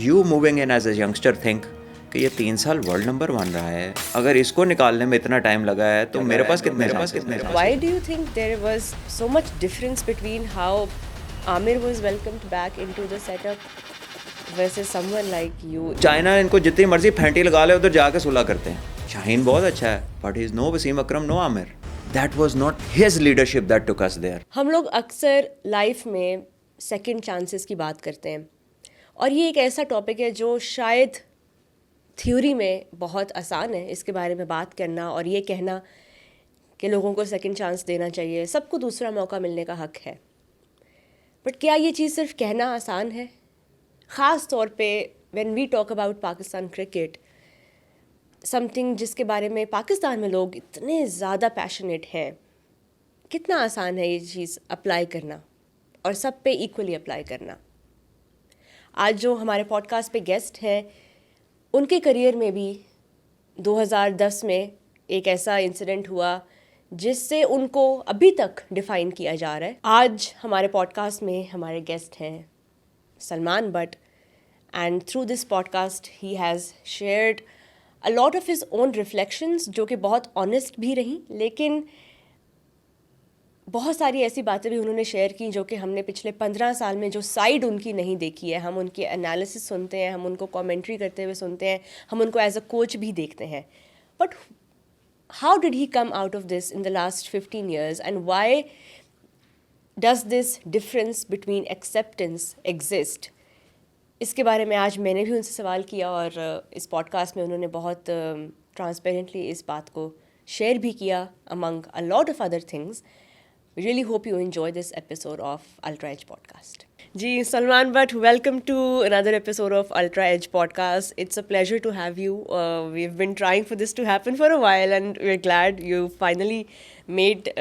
You moving in as a youngster think कि ये 3 साल वर्ल्ड नंबर 1 रहा है, अगर इसको निकालने में इतना टाइम लगा है तो मेरे पास कितने Why do you think there was so much difference between how Amir was welcomed back into the setup versus someone like you? China इनको जितनी मर्जी फैंटी लगा ले उधर जाके सुलह करते हैं। शाहीन बहुत अच्छा है but he is no Wasim Akram, no Aamir. That was not his leadership that took us there. हम लोग अक्सर लाइफ में सेकंड चांसेस की बात करते हैं और ये एक ऐसा टॉपिक है जो शायद थ्योरी में बहुत आसान है इसके बारे में बात करना और ये कहना कि लोगों को सेकंड चांस देना चाहिए, सबको दूसरा मौका मिलने का हक है। बट क्या ये चीज़ सिर्फ कहना आसान है? ख़ास तौर पे when we talk about Pakistan cricket, something जिसके बारे में पाकिस्तान में लोग इतने ज़्यादा पैशनेट हैं, कितना आसान है ये चीज़ अप्लाई करना और सब पे इक्वली अप्लाई करना। आज जो हमारे पॉडकास्ट पे गेस्ट हैं, उनके करियर में भी 2010 में एक ऐसा इंसिडेंट हुआ जिससे उनको अभी तक डिफ़ाइन किया जा रहा है। आज हमारे पॉडकास्ट में हमारे गेस्ट हैं Salman Butt, and through this podcast he has shared a lot of his own reflections जो कि बहुत ऑनेस्ट भी रहीं, लेकिन बहुत सारी ऐसी बातें भी उन्होंने शेयर की जो कि हमने पिछले 15 साल में जो साइड उनकी नहीं देखी है। हम उनके एनालिसिस सुनते हैं, हम उनको कमेंट्री करते हुए सुनते हैं, हम उनको एज अ कोच भी देखते हैं। But how did he come out of this in the last 15 years and why does this difference between acceptance exist? इसके बारे में आज मैंने भी उनसे सवाल किया और इस पॉडकास्ट में उन्होंने बहुत ट्रांसपेरेंटली इस बात को शेयर भी किया among a lot of other things. We really hope you enjoy this episode of Ultra Edge Podcast. Ji, Salman Butt, welcome to another episode of Ultra Edge Podcast. It's a pleasure to have you. We've been trying for this to happen for a while and we're glad you finally made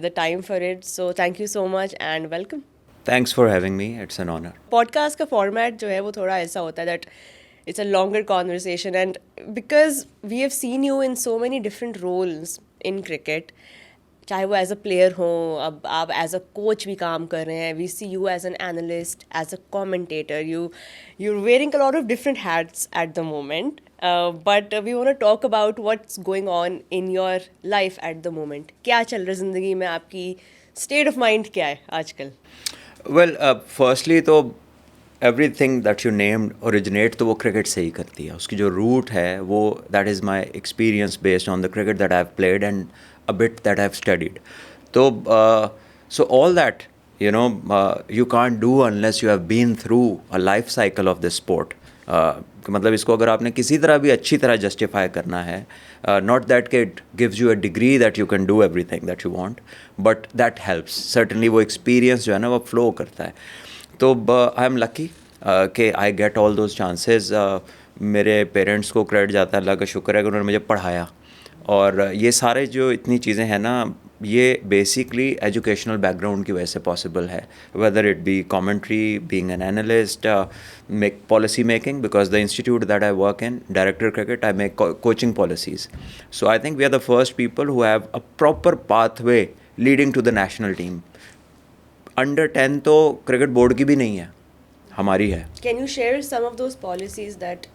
the time for it. So thank you so much and welcome. Thanks for having me, it's an honor. Podcast का format जो है वो थोड़ा ऐसा होता है that it's a longer conversation, and because we have seen you in so many different roles in cricket, चाहे वो एज अ प्लेयर हो, अब आप एज अ कोच भी काम कर रहे हैं, we see you as an analyst, as a commentator, you're wearing a lot of different hats at the moment, but we want to talk about what's going on in your life at the moment. क्या चल रहा है ज़िंदगी में, आपकी state of mind क्या है आजकल? Well, firstly तो everything that you named originate तो वो क्रिकेट से ही करती है। उसकी जो रूट है वो that is my experience based on the cricket that I've played and a bit that I've studied. So so all that you can't do unless you have been through a life cycle of this sport. मतलब इसको अगर आपने किसी तरह भी अच्छी तरह justify करना है, नॉट दैट कि it gives you a degree that you can do everything that you want, but that helps certainly. वो एक्सपीरियंस जो है ना वो फ्लो करता है। तो आई एम लकी कि I get all those chances. मेरे पेरेंट्स को क्रेडिट जाता है, अल्लाह का शुक्र है कि उन्होंने मुझे पढ़ाया। और ये सारे जो इतनी चीज़ें हैं ना, ये बेसिकली एजुकेशनल बैकग्राउंड की वजह से पॉसिबल है। Whether it be commentary, being an analyst, make policy making, because the institute that I work in, director cricket, I make coaching policies. So I think we are the first people who have a proper pathway leading to the national team. Under 10 तो cricket board की भी नहीं है, हमारी है। Can you share some of those policies that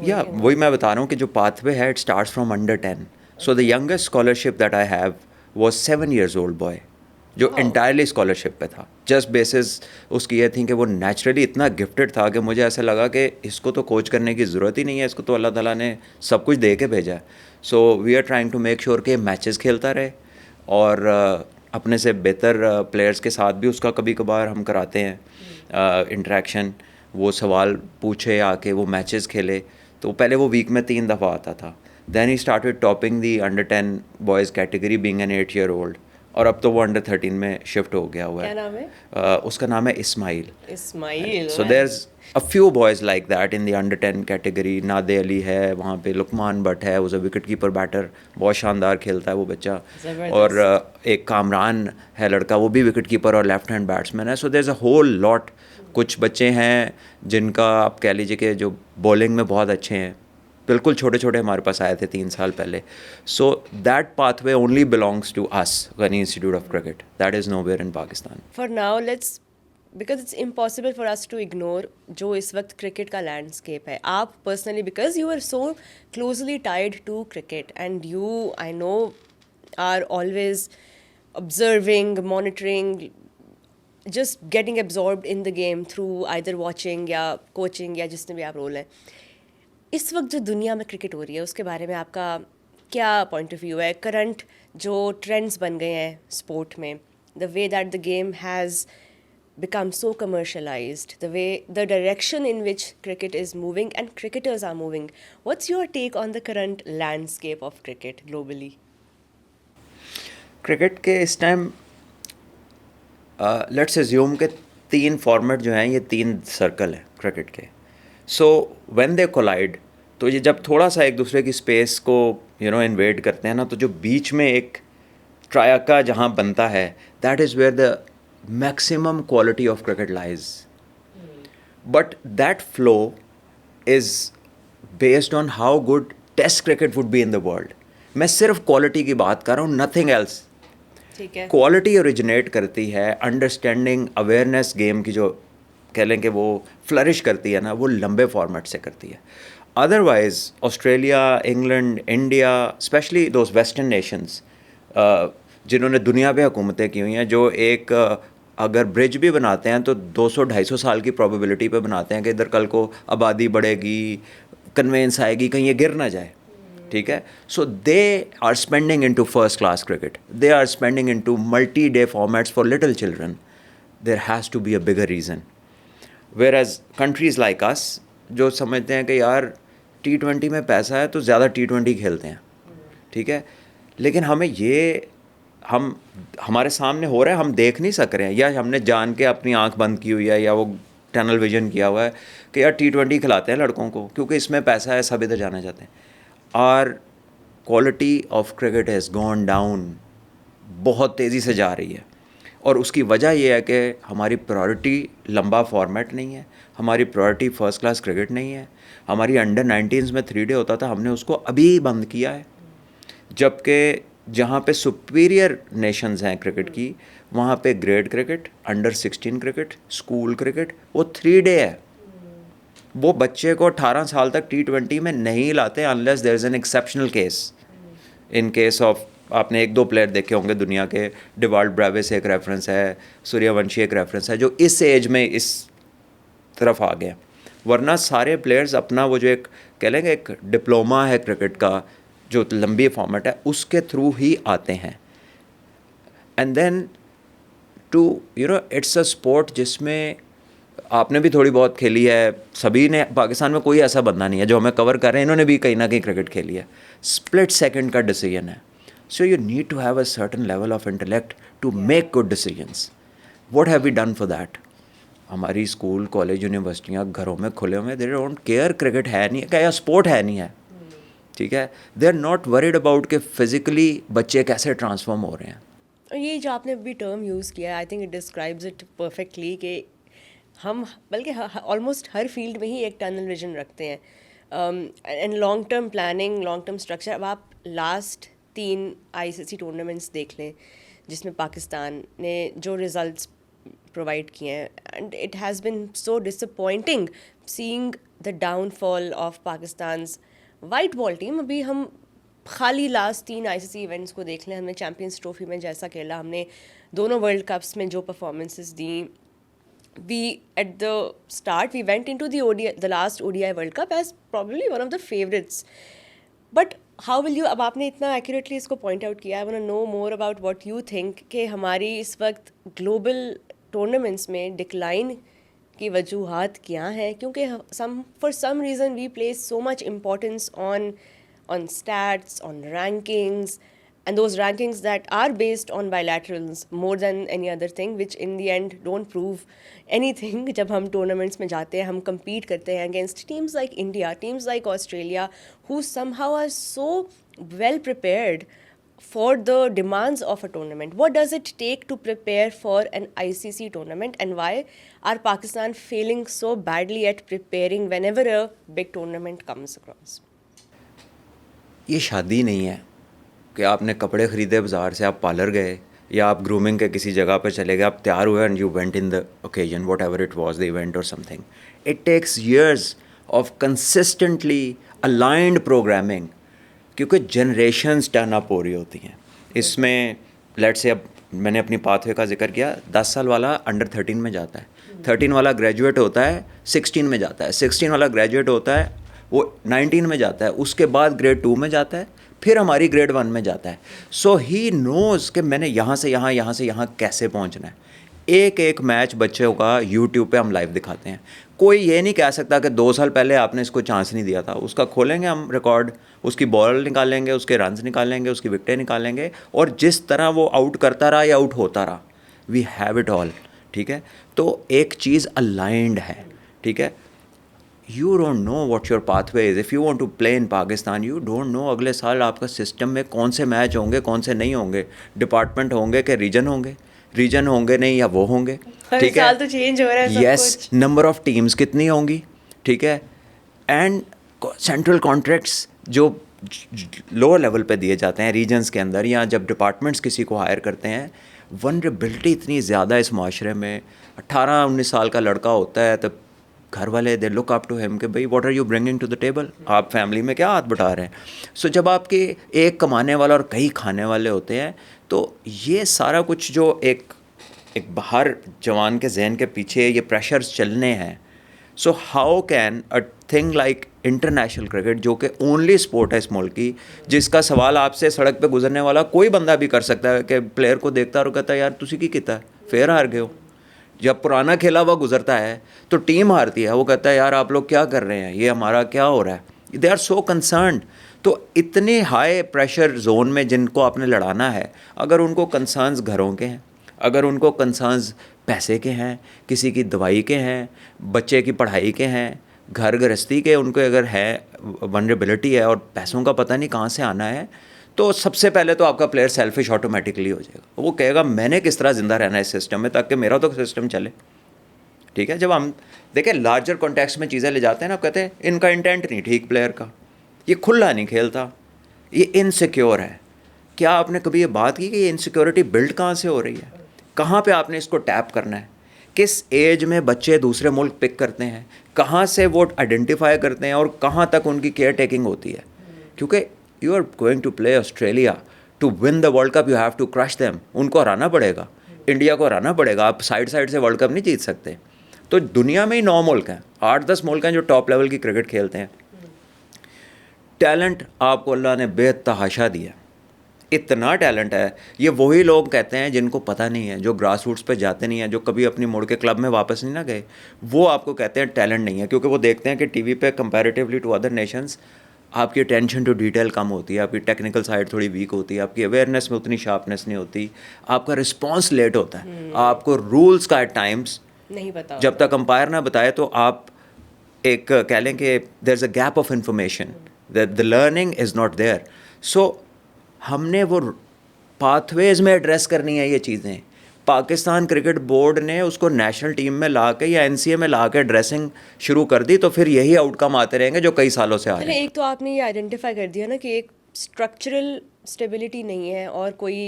या वही मैं बता रहा हूँ कि जो पाथवे है it starts from under 10. So the youngest scholarship that I have was 7 years old boy, जो इंटायरली स्कॉलरशिप पे था। जस्ट बेसिस उसकी ये थी कि वो नेचुरली इतना गिफ्टेड था कि मुझे ऐसा लगा कि इसको तो कोच करने की ज़रूरत ही नहीं है, इसको तो अल्लाह ताला ने सब कुछ दे के भेजा है। So we are trying to make sure कि मैचेस खेलता रहे और अपने से बेहतर प्लेयर्स के साथ भी उसका कभी कभार हम कराते हैं इंटरेक्शन। वो सवाल पूछे आके, वो मैचेस खेले। तो पहले वो वीक में 3 दफ़ा आता था। Then he started topping the under 10 boys category being an 8 year old, और अब तो वो अंडर 13 में शिफ्ट हो गया हुआ है। क्या नाम है? उसका नाम है Ismail. Ismail. So there is a few boys like that in the under 10 category. Nade Ali है वहाँ पे, लुकमान बट है, वो विकेट कीपर बैटर, बहुत शानदार खेलता है वो बच्चा। और एक कामरान है लड़का, वो भी विकेट कीपर और लेफ्ट हैंड बैट्समैन है। So there is a whole lot. कुछ बच्चे हैं जिनका आप कह लीजिए कि जो बॉलिंग में बहुत अच्छे हैं, बिल्कुल छोटे छोटे हमारे पास आए थे 3 साल पहले। So that pathway only belongs to us, Ghani institute of cricket. That is nowhere in Pakistan For now, let's because it's impossible for us to ignore जो इस वक्त क्रिकेट का लैंडस्केप है. आप personally, because you are so closely tied to cricket and you, I know, are always observing, monitoring, just getting absorbed in the game through either watching या coaching या जिसमें भी आप रोल है. इस वक्त जो दुनिया में क्रिकेट हो रही है उसके बारे में आपका क्या पॉइंट ऑफ व्यू है? करंट जो ट्रेंड्स बन गए हैं स्पोर्ट में, the way that the game has become so commercialized, the way, the direction in which cricket is moving and cricketers are moving. What's your take on the current landscape of cricket globally? Cricket के इस time let's assume के 3 format जो हैं, ये 3 circle हैं cricket के. So when they collide, तो ये जब थोड़ा सा एक दूसरे की स्पेस को इन्वेड करते हैं ना, तो जो बीच में एक ट्रायका जहाँ बनता है, that is where the maximum quality of cricket lies. But that flow is based on how good test cricket would be in the world. मैं सिर्फ क्वालिटी की बात कर रहा हूँ, नथिंग एल्स. ठीक है. क्वालिटी ओरिजिनेट करती है अंडरस्टैंडिंग, अवेयरनेस गेम की जो कह लें कि वो फ्लरिश करती है ना, वो लंबे फॉर्मेट से करती है. Otherwise Australia, England, India, specially those western Nations जिन्होंने दुनिया पे हुकूमतें की हुई हैं, जो एक अगर ब्रिज भी बनाते हैं तो 200-250 साल की प्रोबेबिलिटी पे बनाते हैं कि इधर कल को आबादी बढ़ेगी, कन्वेंस आएगी, कहीं ये गिर ना जाए. ठीक है. So they are spending into first class cricket, they are spending into multi day formats for little children. There has to be a bigger reason. Whereas countries like us जो समझते हैं कि यार T20 में पैसा है तो ज़्यादा T20 खेलते हैं. ठीक है. लेकिन हमें ये हमारे सामने हो रहा है, हम देख नहीं सक रहे हैं, या हमने जान के अपनी आंख बंद की हुई है, या वो टनल विजन किया हुआ है कि यार T20 खिलाते हैं लड़कों को क्योंकि इसमें पैसा है, सब इधर जाना चाहते हैं. Our quality of cricket has gone down, बहुत तेज़ी से जा रही है. और उसकी वजह यह है कि हमारी प्रायोरिटी लंबा फॉर्मेट नहीं है, हमारी प्रायोरिटी फर्स्ट क्लास क्रिकेट नहीं है. हमारी अंडर-19s में 3 डे होता था, हमने उसको अभी बंद किया है. जबकि जहाँ पे सुपीरियर नेशंस हैं क्रिकेट की, वहाँ पे ग्रेड क्रिकेट, अंडर-16 क्रिकेट, स्कूल क्रिकेट, वो 3 डे है. वो बच्चे को 18 साल तक T20 में नहीं लाते unless there is an exceptional case. In case of, आपने 1-2 प्लेयर देखे होंगे दुनिया के, डिवाल्ड ब्रेविस एक रेफरेंस है, सूर्यवंशी एक रेफरेंस है, जो इस एज में इस तरफ आ गए. वरना सारे प्लेयर्स अपना वो जो एक कह लेंगे एक डिप्लोमा है क्रिकेट का, जो लंबी फॉर्मेट है, उसके थ्रू ही आते हैं. And then to it's a sport जिसमें आपने भी थोड़ी बहुत खेली है, सभी ने, पाकिस्तान में कोई ऐसा बंदा नहीं है जो हमें कवर कर रहे हैं, इन्होंने भी कहीं ना कहीं क्रिकेट खेली है. स्प्लिट सेकंड का डिसीजन है. So you need to have a certain level of intellect to make good decisions. What have we done for that? हमारी स्कूल, कॉलेज, यूनिवर्सिटियाँ घरों में खुले हुए, दे डोंट केयर. क्रिकेट है नहीं, क्या स्पोर्ट है नहीं है. ठीक है. They are not worried about कि फिज़िकली बच्चे कैसे ट्रांसफॉर्म हो रहे हैं. ये जो आपने अभी टर्म यूज़ किया है, I think it describes it perfectly कि हम बल्कि ऑलमोस्ट हर फील्ड में ही एक टनल विजन रखते हैं. And long term planning, long term structure. अब आप लास्ट 3 ICC टूर्नामेंट्स देख लें जिसमें पाकिस्तान ने जो रिज़ल्ट्स प्रोवाइड किए हैं, and it has been so disappointing seeing the downfall of Pakistan's white ball team. अभी हम खाली लास्ट 3 ICC इवेंट्स को देख लें, हमने चैम्पियंस ट्रॉफी में जैसा खेला, हमने दोनों वर्ल्ड कप्स में जो performances the, we at the start we went into the last ODI World Cup as probably one of the favorites. But how will you, अब आपने इतना accurately इसको point out किया, I want to know more about what you think कि हमारी इस वक्त global tournaments में decline की वजूहात क्या हैं? क्योंकि for some reason we place so much importance on stats, on rankings, and those rankings that are based on bilaterals more than any other thing, which in the end don't prove anything. जब हम tournaments में जाते हैं, हम compete करते हैं against teams like India, teams like Australia, who somehow are so well prepared for the demands of a tournament. What does it take to prepare for an ICC tournament, and why are Pakistan failing so badly at preparing whenever a big tournament comes across? ये शादी नहीं है कि आपने कपड़े ख़रीदे बाज़ार से, आप पार्लर गए, या आप ग्रूमिंग के किसी जगह पर चले गए, आप तैयार हुए and you went in the occasion, whatever it was the event और something. It takes years of consistently aligned programming, क्योंकि जनरेशन्स टर्न अप हो रही होती हैं इसमें. लेट्स से अब मैंने अपनी पाथवे का जिक्र किया, 10 साल वाला अंडर 13 में जाता है, 13 वाला ग्रेजुएट होता है 16 में जाता है, 16 वाला ग्रेजुएट होता है वो 19 में जाता है, उसके बाद ग्रेड 2 में जाता है, फिर हमारी ग्रेड 1 में जाता है. सो ही नोज़ कि मैंने यहाँ से यहाँ, यहाँ से यहाँ कैसे पहुँचना है. एक एक मैच बच्चों का यूट्यूब पे हम लाइव दिखाते हैं. कोई ये नहीं कह सकता कि 2 साल पहले आपने इसको चांस नहीं दिया था. उसका खोलेंगे हम रिकॉर्ड, उसकी बॉल निकालेंगे, उसके रन्स निकालेंगे, उसकी विकटें निकालेंगे, और जिस तरह वो आउट करता रहा या आउट होता रहा, वी हैव इट ऑल. ठीक है, तो एक चीज़ अलाइंड है. ठीक है, you don't know what your pathway is. If you want to play in Pakistan, you don't know अगले साल आपका सिस्टम में कौन से मैच होंगे, कौन से नहीं होंगे, डिपार्टमेंट होंगे कि रीजन होंगे, रीजन होंगे नहीं या वो होंगे. ठीक है, साल तो चेंज हो रहा है सब यस, नंबर ऑफ टीम्स कितनी होंगी. ठीक है, एंड सेंट्रल कॉन्ट्रैक्ट्स जो लोअर लेवल पे दिए जाते हैं रीजन्स के अंदर, या जब डिपार्टमेंट्स किसी को हायर करते हैं, वनरेबिलिटी इतनी ज़्यादा इस माशरे में. 18-19 साल का लड़का होता है तो घर वाले they look up to him कि भाई what are you bringing to the table, आप फैमिली में क्या हाथ बटा रहे हैं. सो जब आपके एक कमाने वाला और कई खाने वाले होते हैं, तो ये सारा कुछ जो एक बाहर जवान के जहन के पीछे ये प्रेशर्स चलने हैं. So how can a thing like international cricket, जो कि ओनली स्पोर्ट है इस मुल्क की, जिसका सवाल आपसे सड़क पे गुजरने वाला कोई बंदा भी कर सकता है कि प्लेयर को देखता और कहता है यार तुसी की किता है, फेयर हार गए हो. जब पुराना खेला हुआ गुजरता है तो टीम हारती है, वो कहता है यार आप लोग क्या कर रहे हैं, ये हमारा क्या हो रहा है. They are so concerned. तो इतने हाई प्रेशर जोन में जिनको आपने लड़ाना है, अगर उनको कंसर्न्स घरों के हैं, अगर उनको कंसर्न्स पैसे के हैं, किसी की दवाई के हैं, बच्चे की पढ़ाई के हैं, घर गृहस्थी के उनको अगर है, वनरेबिलिटी है और पैसों का पता नहीं कहाँ से आना है, तो सबसे पहले तो आपका प्लेयर सेल्फिश ऑटोमेटिकली हो जाएगा. वो कहेगा मैंने किस तरह ज़िंदा रहना है इस सिस्टम में ताकि मेरा तो सिस्टम चले. ठीक है, जब हम देखें लार्जर कॉन्टेक्स्ट में चीज़ें ले जाते हैं ना, आप कहते हैं इनका इंटेंट नहीं ठीक प्लेयर का, ये खुला नहीं खेलता, ये इनसिक्योर है. क्या आपने कभी ये बात की कि ये इनसिक्योरिटी बिल्ड कहाँ से हो रही है, कहाँ पे आपने इसको टैप करना है, किस एज में बच्चे दूसरे मुल्क पिक करते हैं, कहाँ से वो आइडेंटिफाई करते हैं और कहाँ तक उनकी केयर टेकिंग होती है. क्योंकि you are going to play Australia to win the world cup, you have to crush them. उनको हराना पड़ेगा, इंडिया को हराना पड़ेगा. आप साइड से वर्ल्ड कप नहीं जीत सकते. तो दुनिया में ही 9 मुल्क हैं, 8-10 मुल्क हैं जो टॉप लेवल की क्रिकेट खेलते हैं. टैलेंट आपको अल्लाह ने बेतहाशा दिया, इतना टैलेंट है. ये वही लोग कहते हैं जिनको पता नहीं है, जो ग्रास रूट्स पे जाते नहीं हैं, जो कभी अपनी मुड़ के क्लब में वापस नहीं ना गए, वो आपको कहते हैं टैलेंट नहीं है. क्योंकि वो देखते हैं कि टीवी पे कंपैरेटिवली टू अदर नेशंस आपकी अटेंशन टू डिटेल कम होती है, आपकी टेक्निकल साइड थोड़ी वीक होती है, आपकी अवेयरनेस में उतनी शार्पनेस नहीं होती, आपका रिस्पॉन्स लेट होता है, आपको रूल्स का एट टाइम्स नहीं पता. जब तक अंपायर ना बताए तो आप एक कह लें कि there is a gap of information, the learning is not there. So हमने वो पाथवेज में एड्रेस करनी है ये चीज़ें. पाकिस्तान क्रिकेट बोर्ड ने उसको नेशनल टीम में ला के या एनसीए में ला के ड्रेसिंग शुरू कर दी, तो फिर यही आउटकम आते रहेंगे जो कई सालों से आ रहे हैं. एक तो आपने ये आइडेंटिफाई कर दिया ना कि एक स्ट्रक्चरल स्टेबिलिटी नहीं है और कोई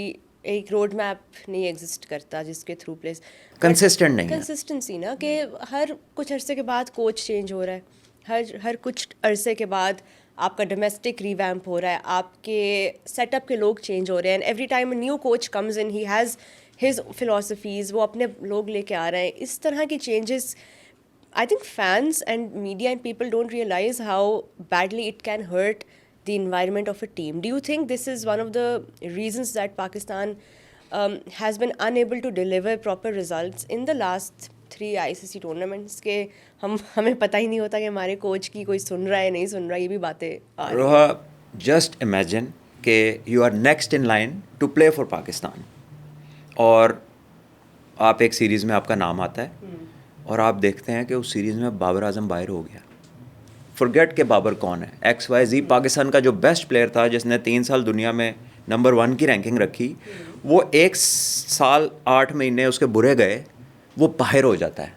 एक रोड मैप नहीं एग्जिस्ट करता जिसके थ्रू प्लेस कंसिस्टेंट नहीं है. कंसिस्टेंसी ना कि हर कुछ अरसे के बाद कोच चेंज हो रहा है, हर कुछ अरसे के बाद आपका डोमेस्टिक रिवैम्प हो रहा है, आपके सेटअप के लोग चेंज हो रहे हैं. Every time new coach comes in, he has his philosophies, वो अपने लोग लेके आ रहे हैं. इस तरह की changes I think fans and media and people don't realise how badly it can hurt the environment of a team. Do you think this is one of the reasons that Pakistan has been unable to deliver proper results in the last 3 ICC tournaments के हमें पता ही नहीं होता कि हमारे coach की कोई सुन रहा है नहीं सुन रहा, ये भी बातें आ रही हैं. रोहा, जस्ट इमेजिन कि you are next in line to play for Pakistan और आप एक सीरीज़ में आपका नाम आता है और आप देखते हैं कि उस सीरीज़ में बाबर आजम बाहर हो गया. फॉरगेट के बाबर कौन है, XYZ पाकिस्तान का जो बेस्ट प्लेयर था जिसने 3 साल दुनिया में नंबर 1 की रैंकिंग रखी, वो 1 साल 8 महीने उसके बुरे गए, वो बाहर हो जाता है.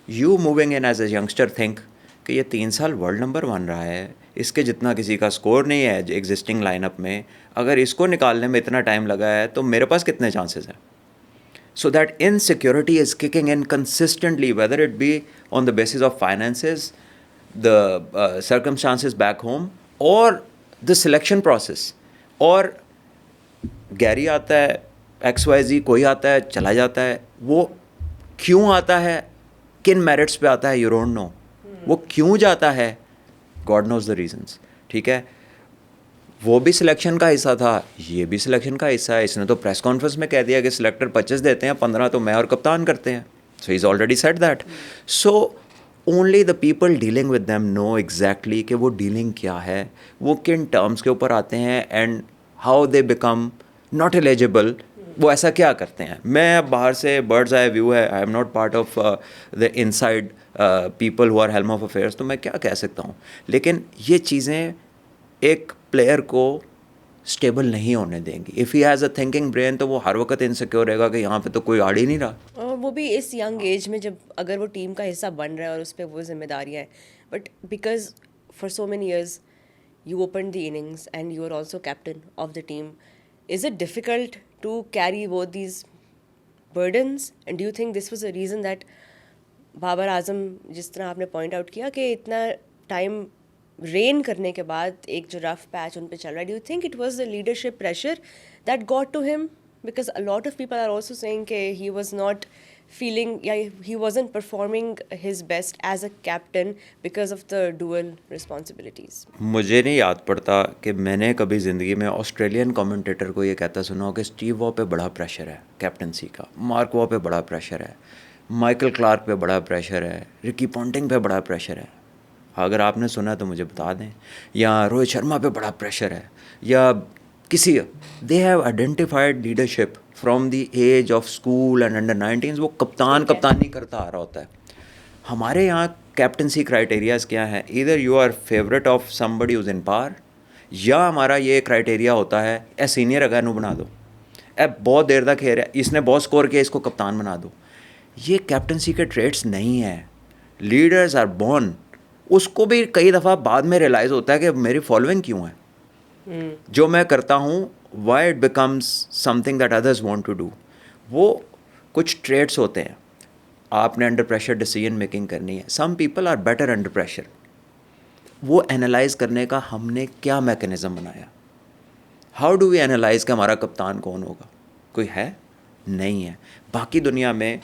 You moving in as a youngster think कि ये 3 साल वर्ल्ड नंबर 1 रहा है, इसके जितना किसी का स्कोर नहीं है एग्जिस्टिंग लाइनअप में, अगर इसको निकालने में इतना टाइम लगा है तो मेरे पास कितने चांसेस हैं? So that insecurity is kicking in consistently, whether it be on the basis of finances, the circumstances back home, or the selection process. और गैरी आता है, XYZ कोई आता है, चला जाता है, वो क्यों आता है, किन मेरिट्स पे आता है, यू डोंट नो. वो क्यों जाता है, गॉड नोज द रीजंस. ठीक है, वो भी सिलेक्शन का हिस्सा था, ये भी सिलेक्शन का हिस्सा है. इसने तो प्रेस कॉन्फ्रेंस में कह दिया कि सिलेक्टर 25 देते हैं, 15 तो मैं और कप्तान करते हैं. So he is already said that. So only the people dealing with them know exactly कि वो डीलिंग क्या है, वो किन टर्म्स के ऊपर आते हैं, and how they become not eligible. वो ऐसा क्या करते हैं. मैं अब बाहर से बर्ड्स आई व्यू है, I am not part of the inside people who are helm of affairs, तो मैं क्या कह सकता हूँ. लेकिन ये चीज़ें एक प्लेयर को स्टेबल नहीं होने देंगी. If he has a thinking brain तो वो हर वक्त इनसिक्योर रहेगा कि यहाँ पे तो कोई आड़ ही नहीं रहा. और वो भी इस यंग एज में, जब अगर वो टीम का हिस्सा बन रहा है और उस पर वो जिम्मेदारियाँ हैं. But because for so many years you opened the innings and you are also captain of the team. Is it difficult to carry both these burdens? And do you think this was a reason that Babar Azam, जिस तरह आपने point out किया कि इतना time rain करने के बाद एक जो रफ पैच उन पे चल रहा है, do you think it was the leadership pressure that got to him? Because a lot of people are also saying कि he was not feeling, yeah, he wasn't performing his best as a captain because of the dual responsibilities. मुझे नहीं याद पड़ता कि मैंने कभी ज़िंदगी में ऑस्ट्रेलियन कमेंटेटर को ये कहता सुना हो कि स्टीव वॉ पे बड़ा प्रेशर है कैप्टनसी का, मार्क वॉ पे बड़ा प्रेशर है, माइकल क्लार्क पे बड़ा प्रेशर है, रिकी पॉन्टिंग पे बड़ा प्रेशर है. अगर आपने सुना तो मुझे बता दें. या रोहित शर्मा पे बड़ा प्रेशर है, या किसी, they have identified leadership from the age of school and under 19. वो कप्तानी करता आ रहा होता है. हमारे यहाँ कैप्टनसी क्राइटेरियाज क्या है? Either you are favourite of somebody who's in power, या हमारा ये क्राइटेरिया होता है ए सीनियर अगर नू बना दो, ए बहुत देर तक खेल रहा है, इसने बहुत स्कोर किया, इसको कप्तान बना दो. ये कैप्टनसी के ट्रेड्स नहीं है. Leaders are born. उसको भी कई दफ़ा बाद में रियलाइज़ होता है कि मेरी फॉलोइंग क्यों है, जो मैं करता हूँ, why it becomes something that others want to do. वो कुछ ट्रेड्स होते हैं. आपने अंडर प्रेशर डिसीजन मेकिंग करनी है. Some people are better under pressure. वो एनालाइज करने का हमने क्या मैकेनिज़्म बनाया? हाउ डू वी एनालाइज कि हमारा कप्तान कौन होगा? कोई है? नहीं है. बाकी दुनिया में,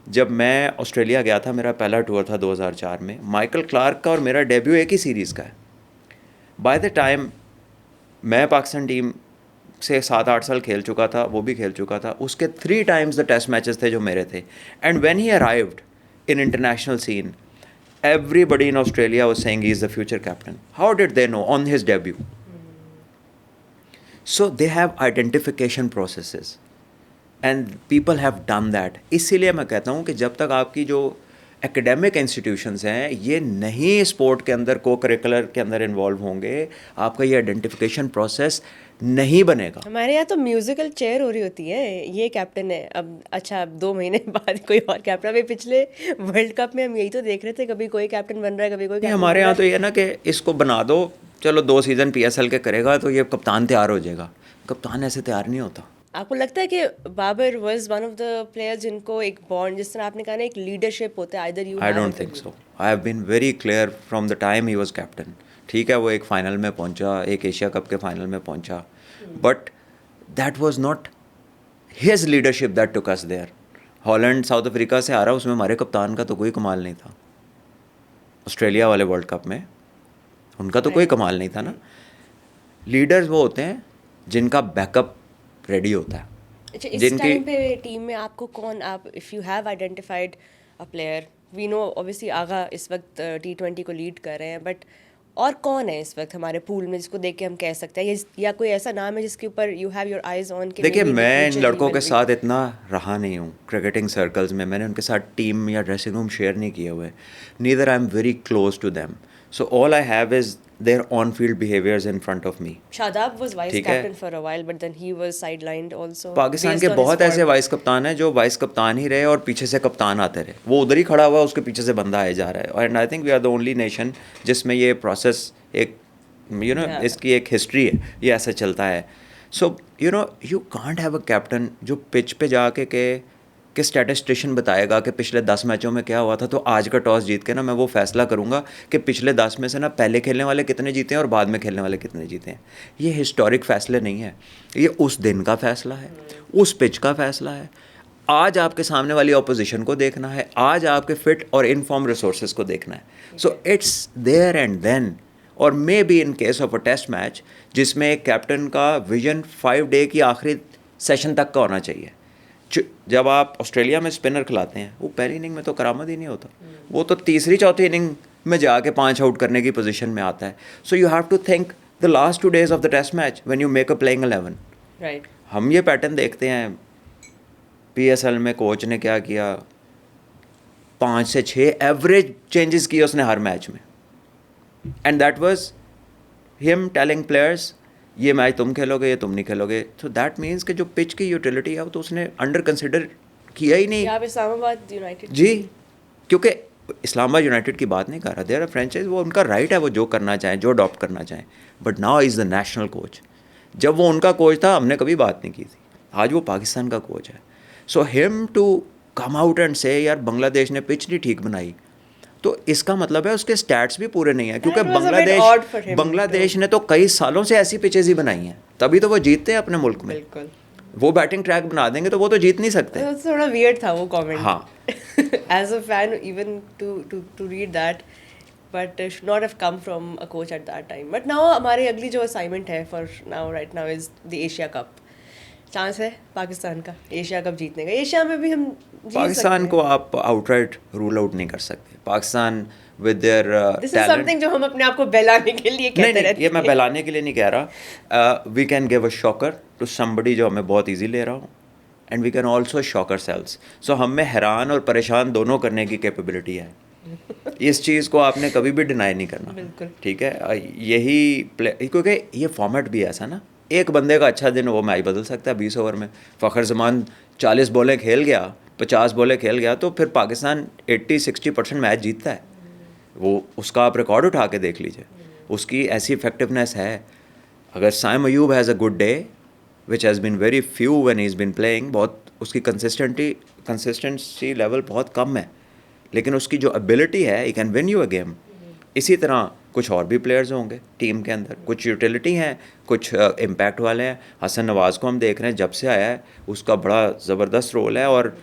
जब मैं ऑस्ट्रेलिया गया था, मेरा पहला टूर था 2004 में, माइकल क्लार्क का और मेरा डेब्यू एक ही सीरीज़ का है. बाय द टाइम मैं पाकिस्तान टीम से 7-8 साल खेल चुका था, वो भी खेल चुका था. उसके 3 टाइम्स द टेस्ट मैचेस थे जो मेरे थे. And when he arrived in international scene, everybody in Australia was saying he is the future captain. How did they know on his debut? So they have identification processes and people have done that. इसीलिए मैं कहता हूँ कि जब तक आपकी जो academic institutions हैं ये नहीं स्पोर्ट के अंदर, को करिकुलर के अंदर इन्वॉल्व होंगे, आपका ये आइडेंटिफिकेशन प्रोसेस नहीं बनेगा. हमारे यहाँ तो म्यूजिकल चेयर हो रही होती है, ये कैप्टन है अब, अच्छा अब 2 महीने बाद कोई और कैप्टन. अभी पिछले वर्ल्ड कप में हम यही तो देख रहे थे, कभी कोई कैप्टन बन रहा है, कभी कोई कैप्टन. हमारे यहाँ तो ये ना कि इसको बना दो, चलो 2 सीज़न PSL के करेगा तो ये कप्तान तैयार हो जाएगा. कप्तान ऐसे तैयार नहीं होता. आपको लगता है कि Babar was one of the players जिनको एक बॉन्ड, जिस तरह आपने कहा ना, एक लीडरशिप होता है, either you? I don't think so. I have been very clear from the time he was captain. ठीक है, वो एक फ़ाइनल में पहुंचा, एक एशिया कप के फाइनल में पहुंचा, but that was not his leadership that took us there. Holland South Africa से आ रहा, उसमें हमारे कप्तान का तो कोई कमाल नहीं था. ऑस्ट्रेलिया वाले वर्ल्ड कप में उनका तो कोई कमाल नहीं था ना. लीडर्स वो होते हैं जिनका बैकअप रेडी होता है. अच्छा, इस टाइम पे टीम में आपको कौन, आप if you have identified a player, we know obviously Agha इस वक्त T20 को लीड कर रहे हैं, बट और कौन है इस वक्त हमारे पूल में जिसको देख के हम कह सकते हैं, या कोई ऐसा नाम है जिसके ऊपर you have your eyes on? देखिए, मैं इन लड़कों के साथ इतना रहा नहीं हूँ क्रिकेटिंग सर्कल्स में. मैंने उनके साथ टीम या ड्रेसिंग रूम शेयर नहीं किए हुए. Neither I am very close to them. So all I have is their on-field behaviors in front of me. Shadab was vice ठीक है। captain for a while, but then he was sidelined also. Pakistan based के on his बहुत ऐसे form. Vice कप्तान हैं जो vice कप्तान ही रहे और पीछे से कप्तान आते रहे, वो उधर ही खड़ा हुआ है, उसके पीछे से बंदा आए जा रहा है। And I think we are the only nation जिसमें ये प्रोसेस एक Yeah. इसकी एक हिस्ट्री है, ये ऐसा चलता है। So you can't have a captain जो पिच पे जाके कि स्टैटिस्टिशियन बताएगा कि पिछले 10 मैचों में क्या हुआ था, तो आज का टॉस जीत के ना मैं वो फैसला करूंगा कि पिछले 10 में से ना पहले खेलने वाले कितने जीते हैं और बाद में खेलने वाले कितने जीते हैं। ये हिस्टोरिक फैसले नहीं है, ये उस दिन का फैसला है, उस पिच का फैसला है। आज आपके सामने वाली ऑपोजिशन को देखना है, आज आपके फिट और इनफॉर्म रिसोर्सेज को देखना है। So it's there and then, और maybe in case of a test match जिसमें एक कैप्टन का विजन 5 डे की आखिरी सेशन तक का होना चाहिए। जब आप ऑस्ट्रेलिया में स्पिनर खिलाते हैं, वो पहली इनिंग में तो करामत ही नहीं होता, वो तो तीसरी चौथी इनिंग में जाके 5 आउट करने की पोजीशन में आता है। So you have to think the last 2 days of the test match when you make a playing 11। Right. हम ये पैटर्न देखते हैं, PSL में कोच ने क्या किया, 5 से 6 एवरेज चेंजेस किए उसने हर मैच में, and that was him telling players ये मैच तुम खेलोगे, ये तुम नहीं खेलोगे। सो दैट मीन्स कि जो पिच की यूटिलिटी है वो तो उसने अंडर कंसिडर किया ही नहीं। यहाँ पे इस्लामाबाद यूनाइटेड जी, क्योंकि इस्लामाबाद यूनाइटेड की बात नहीं कर रहा, देयर फ्रेंचाइज, वो उनका राइट है, वो जो करना चाहें, जो अडॉप्ट करना चाहें, but now is the national coach. जब वो उनका कोच था हमने कभी बात नहीं की थी, आज वो पाकिस्तान का कोच है। So him to come out and say यार बांग्लादेश ने पिच नहीं ठीक बनाई, तो इसका मतलब है उसके स्टैट्स भी पूरे नहीं है, क्योंकि That was a bit odd for him Bangladesh ने तो कई सालों से ऐसी पिचेज ही बनाई हैं, तभी तो वो जीतते हैं अपने मुल्क में। बिल्कुल। वो बैटिंग ट्रैक बना देंगे तो वो तो जीत नहीं सकते। तो थोड़ा वियर्ड था वो कमेंट। हाँ। As a fan, even to read that, but it should not have come from a coach at that time. But now हमारी अगली जो assignment है for now right now is the Asia Cup. Chance है पाकिस्तान का Asia cup जीतने का। Asia में भी हम जीत पाकिस्तान सकते को आप आउटराइट रूल आउट नहीं कर सकते। पाकिस्तान विद देयर हैं। This is something जो हम अपने आप को बहलाने के लिए कहते नहीं, रहते ये मैं बहलाने के लिए नहीं कह रहा। We can give a shocker to somebody जो हमें बहुत इजी ले रहा हूँ, and we can also shock ourselves. So हम में हैरान और परेशान दोनों करने की कैपेबिलिटी है। इस चीज़ को आपने कभी भी डिनाई नहीं करना। बिल्कुल। ठीक है, यही क्योंकि ये फॉर्मेट भी ऐसा ना, एक बंदे का अच्छा दिन वो मैच बदल सकता है 20 ओवर में। फ़खर जमान 40 बॉलें खेल गया, 50 बॉलें खेल गया, तो फिर पाकिस्तान 80-60% मैच जीतता है। वो उसका आप रिकॉर्ड उठा के देख लीजिए, उसकी ऐसी इफेक्टिवनेस है। अगर Saim Ayub has a good day which has been very few when he is been playing, बहुत उसकी कंसिस्टेंसी लेवल बहुत कम है, लेकिन उसकी जो एबिलिटी है, he can win you a game. इसी तरह कुछ और भी प्लेयर्स होंगे टीम के अंदर, कुछ यूटिलिटी हैं, कुछ इम्पैक्ट वाले हैं। हसन नवाज़ को हम देख रहे हैं, जब से आया है उसका बड़ा ज़बरदस्त रोल है, और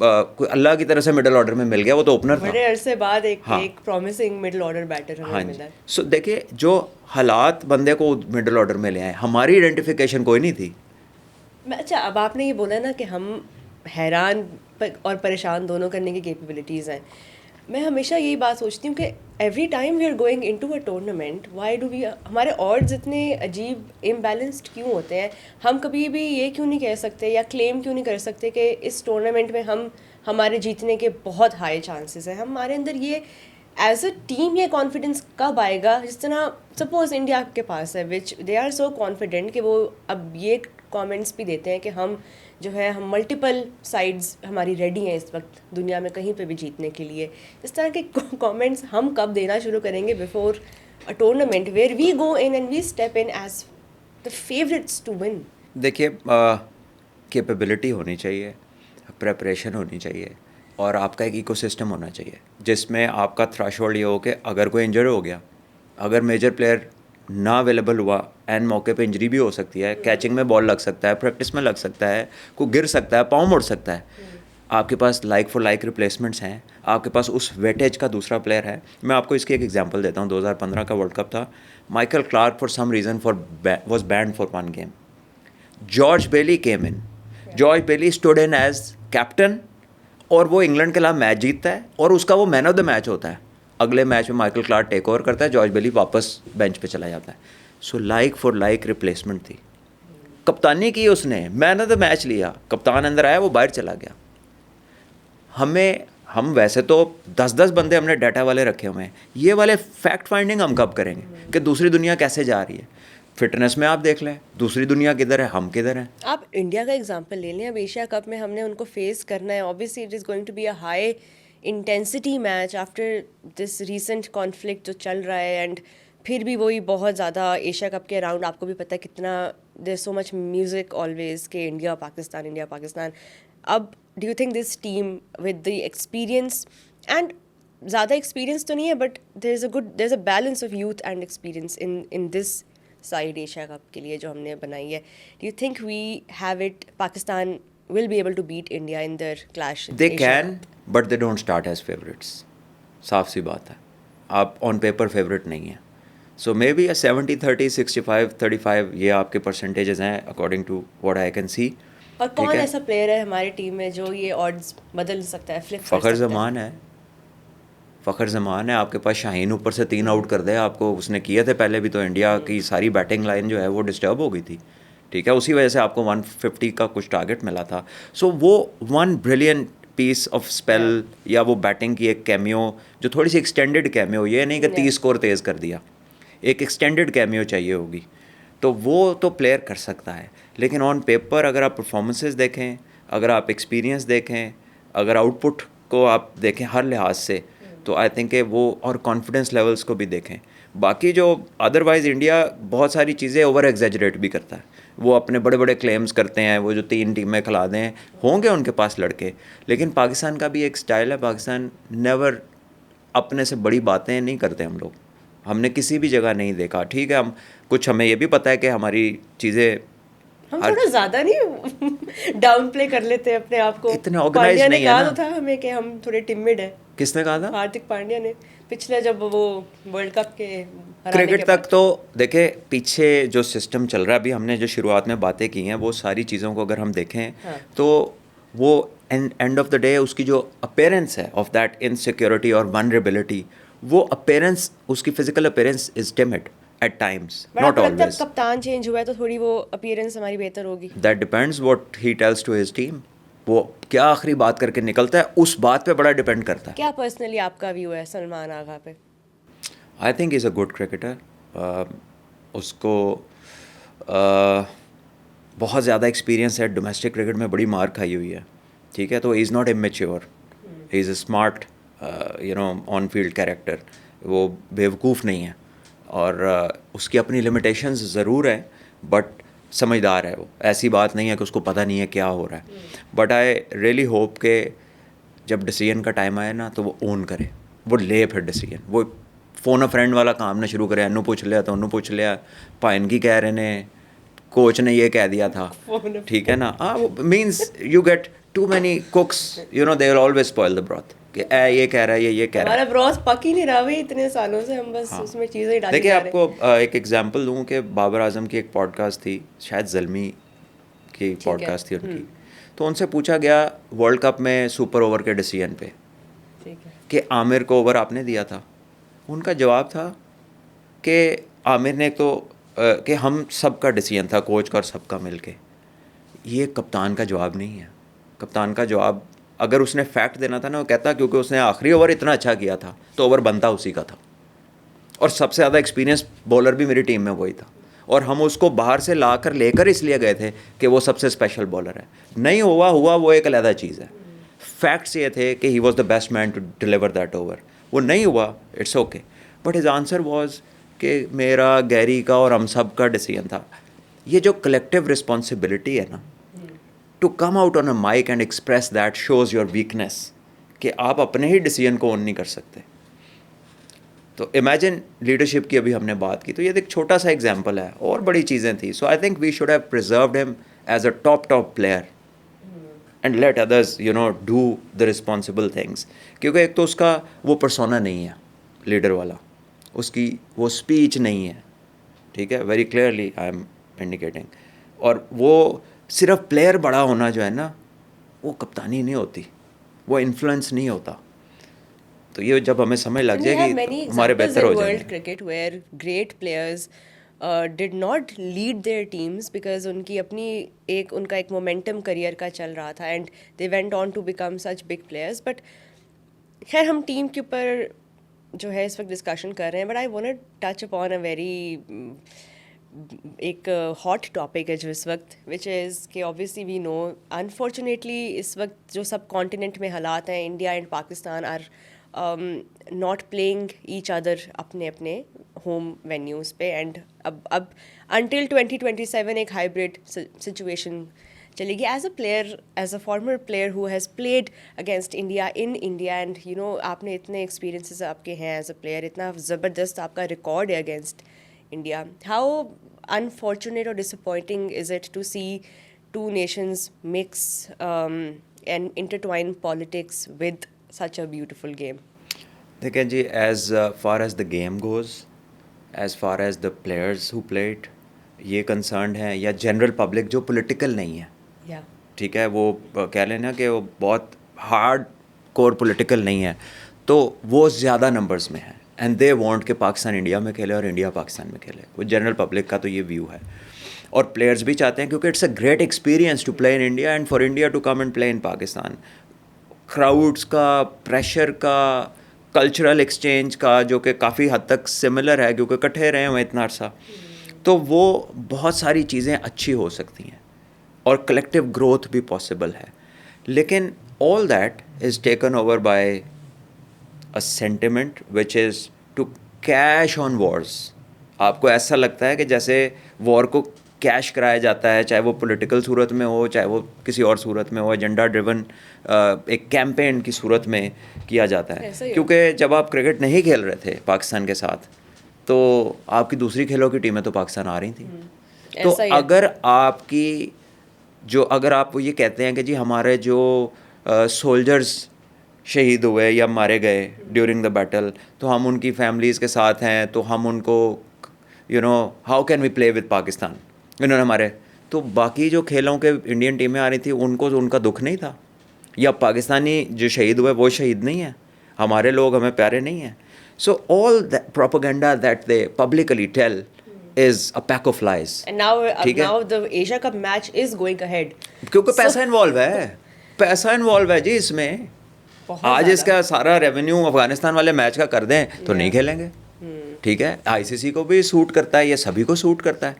कोई अल्लाह की तरह से मिडिल ऑर्डर में मिल गया, वो तो ओपनर था। बड़े अरसे बाद हाँ। एक प्रॉमिसिंग मिडिल ऑर्डर बैटर हमें मिला है। सो देखिए, जो हालात बंदे को मिडिल ऑर्डर में ले आए, हमारी आइडेंटिफिकेशन कोई नहीं थी। अच्छा, अब आपने ये बोला ना कि हम हैरान और परेशान दोनों करने की कैपेबिलिटीज़ हैं। मैं हमेशा यही बात सोचती हूँ कि every time we are going into a tournament, why do we, हमारे ऑड्स इतने अजीब इम्बैलेंस्ड क्यों होते हैं? हम कभी भी ये क्यों नहीं कह सकते या क्लेम क्यों नहीं कर सकते कि इस टूर्नामेंट में हमारे जीतने के बहुत हाई चांसेस हैं? हमारे अंदर ये एज अ टीम ये कॉन्फिडेंस कब आएगा? जिस तरह सपोज इंडिया के पास है, विच दे आर सो कॉन्फिडेंट कि वो अब ये कमेंट्स भी देते हैं कि हम मल्टीपल साइड्स हमारी रेडी हैं इस वक्त दुनिया में कहीं पे भी जीतने के लिए। इस तरह के कमेंट्स हम कब देना शुरू करेंगे before a tournament where we go in and we step in as the favourites to win? देखिए, कैपेबिलिटी होनी चाहिए, प्रेपरेशन होनी चाहिए, और आपका एक इकोसिस्टम होना चाहिए जिसमें आपका थ्रेशोल्ड ये हो कि अगर कोई इंजर हो गया, अगर मेजर प्लेयर ना अवेलेबल हुआ, एंड मौके पे इंजरी भी हो सकती है, कैचिंग में बॉल लग सकता है, प्रैक्टिस में लग सकता है, कोई गिर सकता है, पाँव मुड़ सकता है, आपके पास लाइक फॉर लाइक रिप्लेसमेंट्स हैं, आपके पास उस वेटेज का दूसरा प्लेयर है। मैं आपको इसकी एक एग्जांपल देता हूँ। 2015 का वर्ल्ड कप था, Michael Clarke for some reason was banned for 1 game. George Bailey came in, George Bailey stood in as captain, और वो इंग्लैंड के खिलाफ मैच जीतता है, और उसका वो मैन ऑफ द मैच होता है। अगले मैच में माइकल क्लार्क टेक ओवर करता है, जॉर्ज बेली वापस बेंच पे चला जाता है। So like for like replacement थी। कप्तानी की उसने, मैन ऑफ द मैच लिया, कप्तान अंदर आया, वो बाहर चला गया। हमें हम वैसे तो 10-10 बंदे हमने डाटा वाले रखे हुए हैं, ये वाले फैक्ट फाइंडिंग हम कब करेंगे कि दूसरी दुनिया कैसे जा रही है? फिटनेस में आप देख लें, दूसरी दुनिया किधर है, हम किधर हैं? आप इंडिया का एग्जांपल ले लें, अब एशिया कप में हमने उनको फेस करना है, obviously it is going to be a high intensity match after this recent conflict जो चल रहा है, एंड फिर भी वही बहुत ज़्यादा एशिया कप के अराउंड आपको भी पता है कितना there so much music always के इंडिया पाकिस्तान। अब do you think this team with the experience, and ज़्यादा एक्सपीरियंस तो नहीं है but there is a balance of youth and experience in this side Asia cup के लिए जो हमने बनाई है, do you think we have it, Pakistan will be able to beat India in their clash? They can, but they don't start as favourites. साफ सी बात है, आप ऑन पेपर फेवरेट नहीं है। सो मे बी 70-30, 65-35 ये आपके परसेंटेजेस हैं according to what I can see. और कौन ऐसा प्लेयर है हमारी टीम में जो ये ऑड्स बदल सकता है, फ्लिप कर फ़खर सकता है? ज़मान है, फ़खर ज़मान है आपके पास। शाहीन ऊपर से 3 आउट कर दे आपको, उसने किए थे पहले भी, तो इंडिया की सारी बैटिंग लाइन जो है वो डिस्टर्ब हो गई थी, ठीक है, उसी वजह से आपको 150 का कुछ टारगेट मिला था। सो वो one brilliant piece of spell या वो बैटिंग की एक कैमियो जो थोड़ी सी एक्सटेंडेड कैमियो, ये नहीं कि 30 स्कोर तेज़ कर दिया, एक एक्सटेंडेड कैमियो चाहिए होगी, तो वो तो प्लेयर कर सकता है। लेकिन ऑन पेपर अगर आप परफॉर्मेंसेस देखें, अगर आप एक्सपीरियंस देखें, अगर आउटपुट को आप देखें हर लिहाज से, तो आई थिंक वो, और कॉन्फिडेंस लेवल्स को भी देखें। बाकी जो अदरवाइज़ इंडिया बहुत सारी चीज़ें ओवर एग्जेजरेट भी करता है, वो अपने बड़े बड़े क्लेम्स करते हैं, वो जो 3 टीमें खिला दें, होंगे उनके पास लड़के, लेकिन पाकिस्तान का भी एक स्टाइल है, पाकिस्तान नेवर अपने से बड़ी बातें नहीं करते हम लोग, हमने किसी भी जगह नहीं देखा। ठीक है, हम कुछ, हमें ये भी पता है कि हमारी चीज़ें हम थोड़ा ज़्यादा नहीं डाउन प्ले कर लेते हैं अपने आप को। इतने organized पांड्या ने नहीं है कहा ना। तो था हमें कि हम थोड़े टिमिड हैं, किसने कहा था? हार्दिक पांड्या ने, पिछले जब वो वर्ल्ड कप के हराने क्रिकेट के तक बाद। तो देखे, पीछे जो सिस्टम चल रहा है, अभी हमने जो शुरुआत में बातें की हैं, वो सारी चीज़ों को अगर हम देखें, हाँ। तो वो एंड ऑफ द डे उसकी जो अपेयरेंस है ऑफ दैट इनसिक्योरिटी और वनरेबिलिटी, वो अपेयरेंस, उसकी physical appearance is timid at times, but not आपको लगता है ऑलवेज। कप्तान चेंज हुआ है तो थोड़ी वो अपीयरेंस हमारी बेहतर होगी? That depends what he tells to his team, वो क्या आखिरी बात करके निकलता है, उस बात पे बड़ा डिपेंड करता है। क्या पर्सनली आपका व्यू है सलमान आगा पे? I think is a good cricketer. उसको बहुत ज़्यादा एक्सपीरियंस है, डोमेस्टिक क्रिकेट में बड़ी मार खाई हुई है, ठीक है, तो he is not immature, he is a smart on field character, वो बेवकूफ़ नहीं है, और उसकी अपनी लिमिटेशंस ज़रूर हैं, बट समझदार है वो, ऐसी बात नहीं है कि उसको पता नहीं है क्या हो रहा है। बट आई रियली होप के जब डिसीजन का टाइम आए ना, तो वो ओन करे, वो ले फिर डिसीजन, वो फ़ोन अ फ्रेंड वाला काम ना शुरू करे, अनु पूछ लिया तो अनु पूछ लिया, पाइन की कह रहे ने, कोच ने ये कह दिया था, ठीक है ना। हाँ, वो means you get too many cooks, you know, they will always spoil the broth, कि ये कह रहा है, ये कह रहा है। हमारा ब्रॉस पक ही नहीं रहा भाई, इतने सालों से हम बस उसमें चीज़ें ही डाली देखिए, जा रहे हैं। आपको एक एग्जांपल दूं कि बाबर आजम की एक पॉडकास्ट थी, शायद ज़ल्मी की पॉडकास्ट थी उनकी, तो उनसे पूछा गया वर्ल्ड कप में सुपर ओवर के डिसीजन पे ठीक है। कि आमिर को ओवर आपने दिया था। उनका जवाब था कि आमिर ने तो कि हम सबका डिसीजन था, कोच का और सबका मिलके। ये कप्तान का जवाब नहीं है। कप्तान का जवाब, अगर उसने फैक्ट देना था ना, वो कहता क्योंकि उसने आखिरी ओवर इतना अच्छा किया था, तो ओवर बनता उसी का था, और सबसे ज़्यादा एक्सपीरियंस बॉलर भी मेरी टीम में वही था, और हम उसको बाहर से ला कर लेकर इसलिए गए थे कि वो सबसे स्पेशल बॉलर है। नहीं हुआ वो एक अलग चीज़ है। फैक्ट्स ये थे कि he was the best man to deliver that over, वो नहीं हुआ, it's okay, but his answer was कि मेरा, गैरी का और हम सब का डिसीजन था। ये जो कलेक्टिव रिस्पॉन्सिबिलिटी है ना, to come out on a mic and express that shows your weakness, कि आप अपने ही डिसीजन को ऑन नहीं कर सकते। तो इमेजिन लीडरशिप की अभी हमने बात की, तो ये एक छोटा सा एग्जांपल है, और बड़ी चीज़ें थी। So I think we should have preserved him as a top player and let others do the responsible things, क्योंकि एक तो उसका वो पर्सोना नहीं है लीडर वाला, उसकी वो स्पीच नहीं है, ठीक है, very clearly I am indicating, और वो सिर्फ प्लेयर बड़ा होना जो है ना, वो कप्तानी नहीं होती, वो इन्फ्लुएंस नहीं होता। तो ये जब हमें समझ लग जाएगी तो हमारे बेहतर हो वर्ल्ड जाएंगे। Cricket where great players did not lead their teams because उनकी अपनी उनका एक मोमेंटम करियर का चल रहा था, and they went on to become such big players, but खैर हम टीम के ऊपर जो है इस वक्त डिस्कशन कर रहे हैं, but I want touch upon a very एक हॉट टॉपिक है जो इस वक्त, विच इज़ कि ऑब्वियसली वी नो अनफॉर्चुनेटली इस वक्त जो सब कॉन्टिनेंट में हालात हैं, India and Pakistan are not playing each other अपने अपने होम वेन्यूज़ पे, एंड अब अनटिल 2027 एक हाइब्रिड सिचुएशन चलेगी. As a player, as a former player who has played against India in India, and you know आपने इतने एक्सपीरियंसेस आपके हैं एज अ प्लेयर, इतना ज़बरदस्त आपका रिकॉर्ड है against India. How unfortunate or disappointing is it to see two nations mix and intertwine politics with such a beautiful game? देखिए जी, as far as the game goes, as far as the players who played, ये concern है, या general public जो political नहीं है, Yeah. ठीक है, वो कह लेना कि वो बहुत हार्ड कोर पॉलिटिकल नहीं है, तो वो ज़्यादा नंबर्स में है, एंड दे वांट कि पाकिस्तान इंडिया में खेले और इंडिया पाकिस्तान में खेले. वो जनरल पब्लिक का तो ये व्यू है, और प्लेयर्स भी चाहते हैं, क्योंकि it's a great experience to play in India and for India to come and play in Pakistan. Crowds का, प्रेशर का, कल्चरल एक्सचेंज का, जो कि काफ़ी हद तक सिमिलर है क्योंकि इकट्ठे रहे हुए इतना अर्सा, तो वो बहुत सारी चीज़ें अच्छी हो सकती हैं और कलेक्टिव ग्रोथ भी पॉसिबल है. लेकिन all that is taken over by a sentiment which is to cash on wars. आपको ऐसा लगता है कि जैसे वॉर को कैश कराया जाता है, चाहे वो पॉलिटिकल सूरत में हो, चाहे वो किसी और सूरत में हो, एजेंडा ड्रिवन एक कैंपेन की सूरत में किया जाता है. ऐसा ही है. क्योंकि जब आप क्रिकेट नहीं खेल रहे थे पाकिस्तान के साथ, तो आपकी दूसरी खेलों की टीमें तो पाकिस्तान आ रही थी. तो ऐसा ही है. अगर आपकी जो, अगर आप ये कहते हैं कि जी हमारे जो सोल्जर्स शहीद हुए या मारे गए ड्यूरिंग द बैटल, तो हम उनकी फैमिलीज़ के साथ हैं, तो हम उनको how can we play with Pakistan, इन्होंने हमारे, तो बाकी जो खेलों के इंडियन टीमें आ रही थी उनको उनका दुख नहीं था, या पाकिस्तानी जो शहीद हुए वो शहीद नहीं है, हमारे लोग हमें प्यारे नहीं हैं. So all that propaganda that they publicly tell is a pack of lies. And now, ठीक है, now the Asia Cup match is going ahead. क्योंकि So- पैसा इन्वॉल्व है, पैसा इन्वॉल्व है जी इसमें. बहुत आज ज़्यादा. इसका सारा रेवेन्यू अफगानिस्तान वाले मैच का कर दें तो नहीं खेलेंगे. ठीक है, आईसीसी को भी सूट करता है, ये सभी को सूट करता है.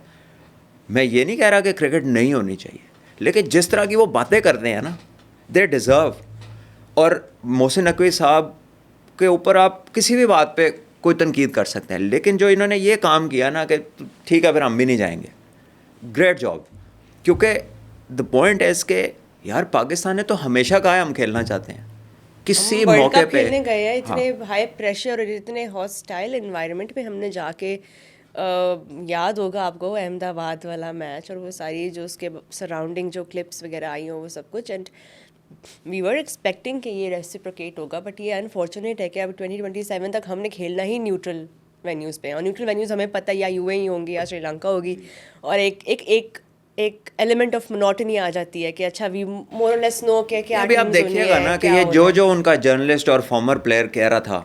मैं ये नहीं कह रहा कि क्रिकेट नहीं होनी चाहिए, लेकिन जिस तरह की वो बातें करते हैं ना, दे डिज़र्व. और मोहसिन नकवी साहब के ऊपर आप किसी भी बात पे कोई तनकीद कर सकते हैं, लेकिन जो इन्होंने ये काम किया ना कि ठीक है फिर हम भी नहीं जाएंगे, ग्रेट जॉब. क्योंकि द पॉइंट इज़ के यार पाकिस्तान ने तो हमेशा कहा है हम खेलना चाहते हैं, किसी हम वर्ल्ड मौके कप पे. खेलने गए हैं, इतने हाँ, हाई प्रेशर और इतने हॉस्टाइल एनवायरनमेंट में हमने जाके याद होगा आपको अहमदाबाद वाला मैच और वो सारी जो उसके सराउंडिंग जो क्लिप्स वगैरह आई हो वो सब कुछ, एंड वी वर एक्सपेक्टिंग कि ये रेसिप्रोकेट होगा, बट ये अनफॉर्चुनेट है कि अब 2027 तक हमने खेलना ही न्यूट्रल वेन्यूज़ पे, और न्यूट्रल वेन्यूज़ हमें पता है या यूएई होंगी या श्रीलंका होगी, और एक एलिमेंट ऑफ मोनोटनी आ जाती है कि अच्छा वी मोर और लेस नो के क्या अभी आप teams होनी देखिएगा है, ना कि क्या ये होना जो है. जो उनका जर्नलिस्ट और फॉर्मर प्लेयर कह रहा था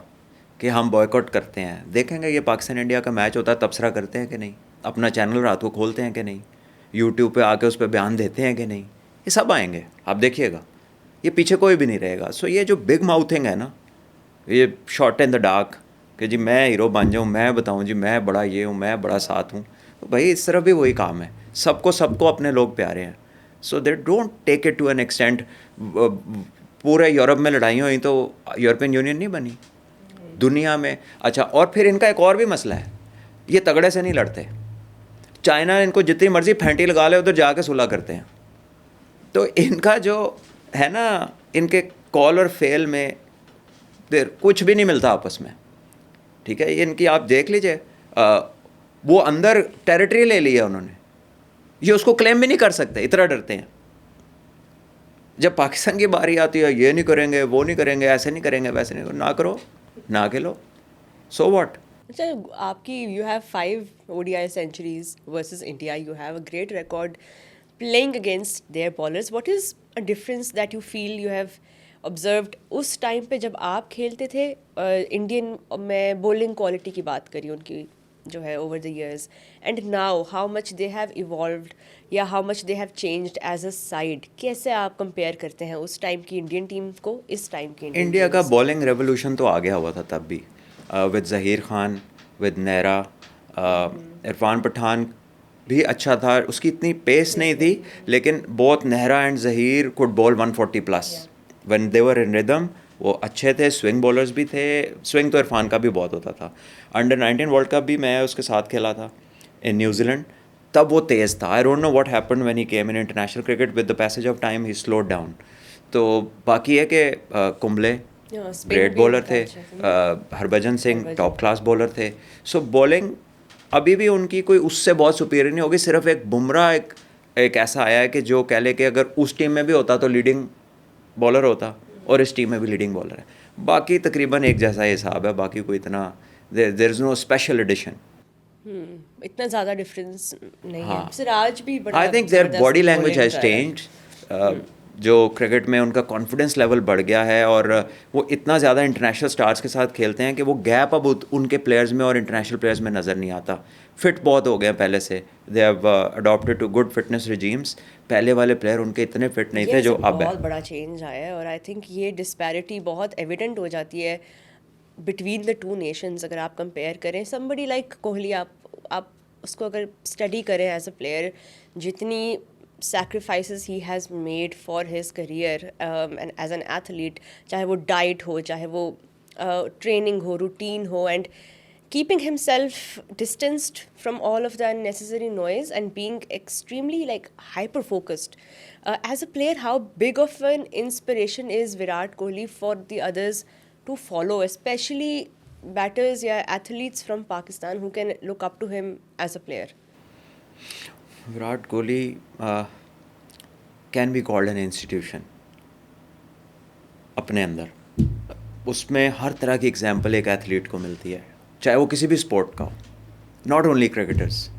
कि हम बॉयकॉट करते हैं, देखेंगे ये पाकिस्तान इंडिया का मैच होता है तबसरा करते हैं कि नहीं, अपना चैनल रात को खोलते हैं कि नहीं, यूट्यूब पे आके उस पर बयान देते हैं कि नहीं, ये सब आएंगे, आप देखिएगा, ये पीछे कोई भी नहीं रहेगा. सो ये जो बिग माउथिंग है ना, ये शॉट इन द डार्क कि जी मैं हीरो बन जाऊँ, मैं बताऊँ जी मैं बड़ा ये हूँ, मैं बड़ा साथ हूँ, तो भाई इस तरह भी वही काम है, सबको अपने लोग प्यारे हैं. So they don't take it to an extent. पूरे यूरोप में लड़ाइयाँ हुई तो यूरोपियन यूनियन नहीं बनी दुनिया में. अच्छा, और फिर इनका एक और भी मसला है, ये तगड़े से नहीं लड़ते. चाइना इनको जितनी मर्जी फैंटी लगा ले उधर जाके सुलह करते हैं. तो इनका जो है ना, इनके कॉल और फेल में देर कुछ भी नहीं मिलता आपस में. ठीक है, इनकी आप देख लीजिए, वो अंदर टेरिटरी ले ली है उन्होंने, ये उसको क्लेम भी नहीं कर सकते, इतना डरते हैं. जब पाकिस्तान की बारी आती है, ये नहीं करेंगे, वो नहीं करेंगे, ऐसे नहीं करेंगे, वैसे नहीं, ना करो, ना खेलो, सो व्हाट. अच्छा, आपकी you have 5 ODI centuries versus India, you have a great record playing against their bowlers. What is a difference that you feel you have observed उस टाइम पे जब आप खेलते थे इंडियन में बॉलिंग क्वालिटी की बात करी उनकी, जो है over the years, and now how much they have evolved या how much they have changed as a side? कैसे आप कंपेयर करते हैं उस टाइम की इंडियन टीम को इस टाइम की इंडियन इंडिया का टीम्स? बॉलिंग रेवोल्यूशन तो आ गया हुआ था तब भी, विद ज़हीर खान, विद नेहरा, इरफान पठान भी अच्छा था, उसकी इतनी पेस नहीं थी, लेकिन both Nehra and Zaheer could ball 140 plus when they were in rhythm. वो अच्छे थे, स्विंग बॉलर्स भी थे, स्विंग तो इरफान का भी बहुत होता था। अंडर 19 वर्ल्ड कप भी मैं उसके साथ खेला था इन न्यूजीलैंड, तब वो तेज़ था। I don't know what happened when he came in international cricket, with the passage of time he slowed down. तो बाकी है कि कुंबले स्पिन ग्रेट भी बॉलर उनका थे, अच्छा था। Harbhajan Singh Harbhajan. Top class bowler थे। सो बॉलिंग अभी भी उनकी कोई उससे बहुत सुपीरियर नहीं होगी। सिर्फ एक बुमराह एक ऐसा आया है कि जो कह ले कि अगर उस टीम में भी होता तो लीडिंग बॉलर होता, और इस टीम में भी लीडिंग बॉलर है। बाकी तकरीबन एक जैसा हिसाब है, बाकी कोई इतना there is no special edition. इतना ज़्यादा डिफरेंस नहीं है। हाँ, सिराज भी बड़ा आई थिंक देयर ज़बरदस्त बॉडी लैंग्वेज bowling हैज़ कर रहा है। चेंज्ड। जो क्रिकेट में उनका कॉन्फिडेंस लेवल बढ़ गया है, और वो इतना ज़्यादा इंटरनेशनल स्टार्स के साथ खेलते हैं कि वो गैप अब उनके प्लेयर्स में और इंटरनेशनल प्लेयर्स में नज़र नहीं आता। फिट बहुत हो गए हैं पहले से, they have adopted to good fitness regimes. पहले वाले प्लेयर उनके इतने फिट नहीं थे यस, जो अब है। बहुत बड़ा चेंज आया है और आई थिंक ये डिस्पैरिटी बहुत एविडेंट हो जाती है बिटवीन द टू नेशंस। अगर आप कंपेयर करें समबडी लाइक कोहली, आप उसको अगर स्टडी करें एज अ प्लेयर, जितनी sacrifices he has made for his career and as an athlete, चाहे वो डाइट हो, चाहे वो ट्रेनिंग हो, रूटीन हो, and keeping himself distanced from all of the unnecessary noise and being extremely like hyper focused. As a player, how big of an inspiration is Virat Kohli for the others to follow, especially batters या athletes from Pakistan who can look up to him as a player? Virat Kohli can be called an institution अपने अंदर। उसमें हर तरह की example एक athlete को मिलती है, चाहे वो किसी भी स्पोर्ट का हो, नॉट ओनली क्रिकेटर्स।